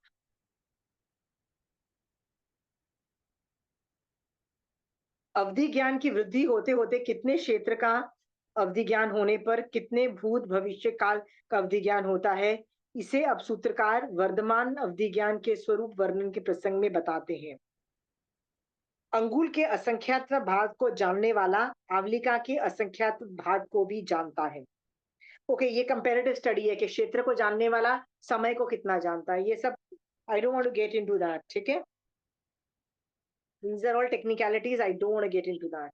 अवधि ज्ञान की वृद्धि होते होते कितने क्षेत्र का अवधि ज्ञान होने पर कितने भूत भविष्य काल का अवधि ज्ञान होता है, इसे अब सूत्रकार वर्तमान अवधि ज्ञान के स्वरूप वर्णन के प्रसंग में बताते हैं। अंगुल के असंख्यात भाग को जानने वाला आवलिका के असंख्यात भाग को भी जानता है। ओके, ये कंपैरेटिव स्टडी है कि क्षेत्र को जानने वाला समय को कितना जानता है। ये सब I don't want to get into that, ठीक है। These are all technicalities. I don't want to get into that.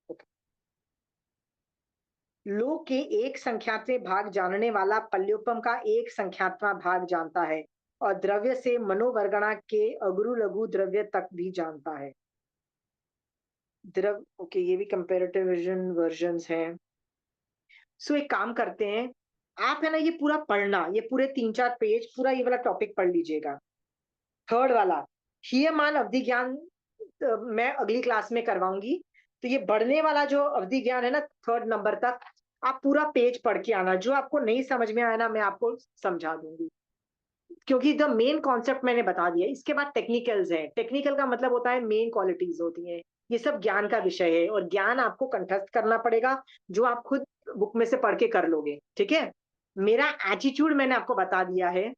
Okay. लोक के एक संख्यात्मक भाग जानने वाला पल्योपम का एक संख्यात्मक भाग जानता है और द्रव्य से मनोवर्गणा के अगुरु लघु द्रव्य तक भी जानता है। ओके, ये भी कंपैरेटिव वर्जन्स हैं। सो एक काम करते हैं, आप है ना ये पूरा पढ़ना, ये पूरे 3-4 पेज पूरा ये वाला टॉपिक पढ़ लीजिएगा। थर्ड वाला हीयमान अवधि ज्ञान मैं अगली क्लास में करवाऊंगी। तो ये बढ़ने वाला जो अवधि ज्ञान है ना, 3rd नंबर तक आप पूरा पेज पढ़ के आना। जो आपको नहीं समझ में आया ना, मैं आपको समझा दूंगी, क्योंकि द मेन कॉन्सेप्ट मैंने बता दिया। इसके बाद टेक्निकल्स है। टेक्निकल का मतलब होता है मेन क्वालिटीज होती हैं। ये सब ज्ञान का विषय है और ज्ञान आपको कंठस्थ करना पड़ेगा, जो आप खुद बुक में से पढ़ के कर लोगे, ठीक है। मेरा एटीट्यूड मैंने आपको बता दिया है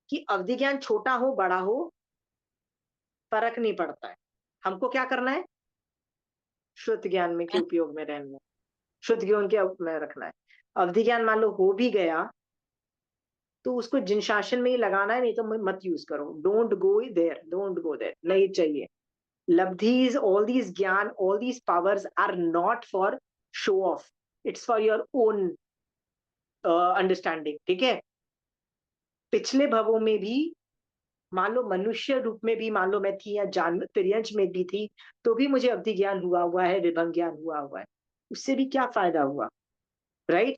कि अवधि ज्ञान छोटा हो बड़ा हो फर्क नहीं पड़ता है। हमको क्या करना है, शुद्ध ज्ञान में के उपयोग में रहना है, शुद्ध ज्ञान के में रखना है। अवधि ज्ञान मान लो हो भी गया तो उसको जिन शासन में ही लगाना है, नहीं तो मत यूज करो। Don't go there, don't go there, नहीं चाहिए। लब्धीज, ऑल दीज ज्ञान, all these powers are not for show off, it's for your own understanding, ठीक है। पिछले भवों में भी मान लो मनुष्य रूप में भी मान लो मैं थी, या जान तिर्यंश में भी थी, तो भी मुझे अवधि ज्ञान हुआ है, विभंग ज्ञान हुआ है। उससे भी क्या फायदा हुआ, राइट।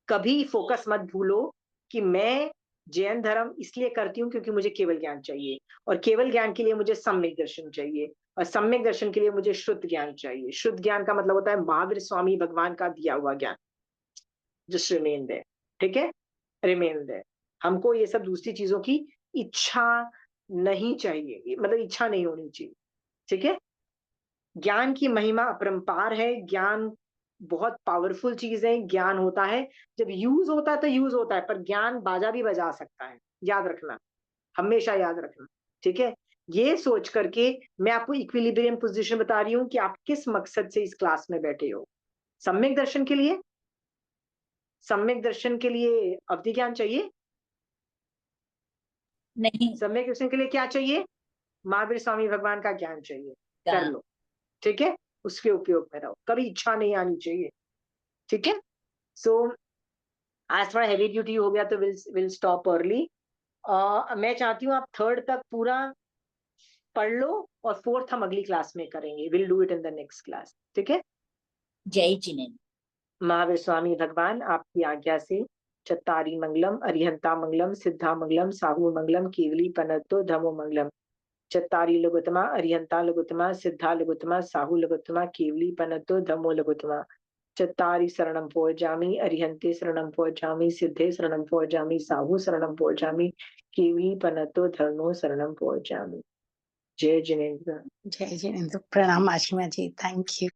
कभी फोकस मत भूलो कि मैं जैन धर्म इसलिए करती हूँ क्योंकि मुझे केवल ज्ञान चाहिए, और केवल ज्ञान के लिए मुझे सम्यक दर्शन चाहिए, और सम्यक दर्शन के लिए मुझे शुद्ध ज्ञान चाहिए। शुद्ध ज्ञान का मतलब होता है महावीर स्वामी भगवान का दिया हुआ ज्ञान, जस्ट रिमेन देयर, ठीक है, रिमेन देयर। हमको ये सब दूसरी चीजों की इच्छा नहीं चाहिए, मतलब इच्छा नहीं होनी चाहिए, ठीक है। ज्ञान की महिमा अपरंपार है। ज्ञान बहुत पावरफुल चीज है। ज्ञान होता है, जब यूज होता है तो यूज होता है, पर ज्ञान बाजा भी बजा सकता है, याद रखना, हमेशा याद रखना, ठीक है। ये सोच करके मैं आपको इक्विलिब्रियम पोजीशन बता रही हूँ कि आप किस मकसद से इस क्लास में बैठे हो। सम्यक दर्शन के लिए, सम्यक दर्शन के लिए अवधि ज्ञान चाहिए नहीं, सम्यक दर्शन के लिए क्या चाहिए, महावीर स्वामी भगवान का ज्ञान चाहिए, कर लो, ठीक है। उसके उपयोग में रहो, कभी इच्छा नहीं आनी चाहिए, ठीक है। सो आज थोड़ा हैवी ड्यूटी हो गया तो विल स्टॉप अर्ली। मैं चाहती हूँ आप 3rd तक पूरा पढ़ लो, और 4th हम अगली क्लास में करेंगे। Will do it in the next class, ठीक है। जय जिनेन्द्र। महावीर स्वामी भगवान आपकी आज्ञा से चत्तारी मंगलम, अरिहंता मंगलम, सिद्धा मंगलम, साहू मंगलम, केवली पनत्तो धमो मंगलम। चत्तारी लघुत्तमा, अरिहंता लघुत्तमा, सिद्धा लघुत्तमा, साहू लघुत्तमा, केवली पनत्तो धमो लघुत्तमा। चत्तारी शरणम पहुंचामी, अरिहंते शरणम पहुंचामी, सिद्धे शरणम पहुंचामी, साहू शरणम पहुंचामी, केवली पनत्तो धर्मो शरणम पहुंचामी। जय जिनेन्द्र। जय जिनेन्द्र। प्रणाम आशिमा जी, थैंक यू।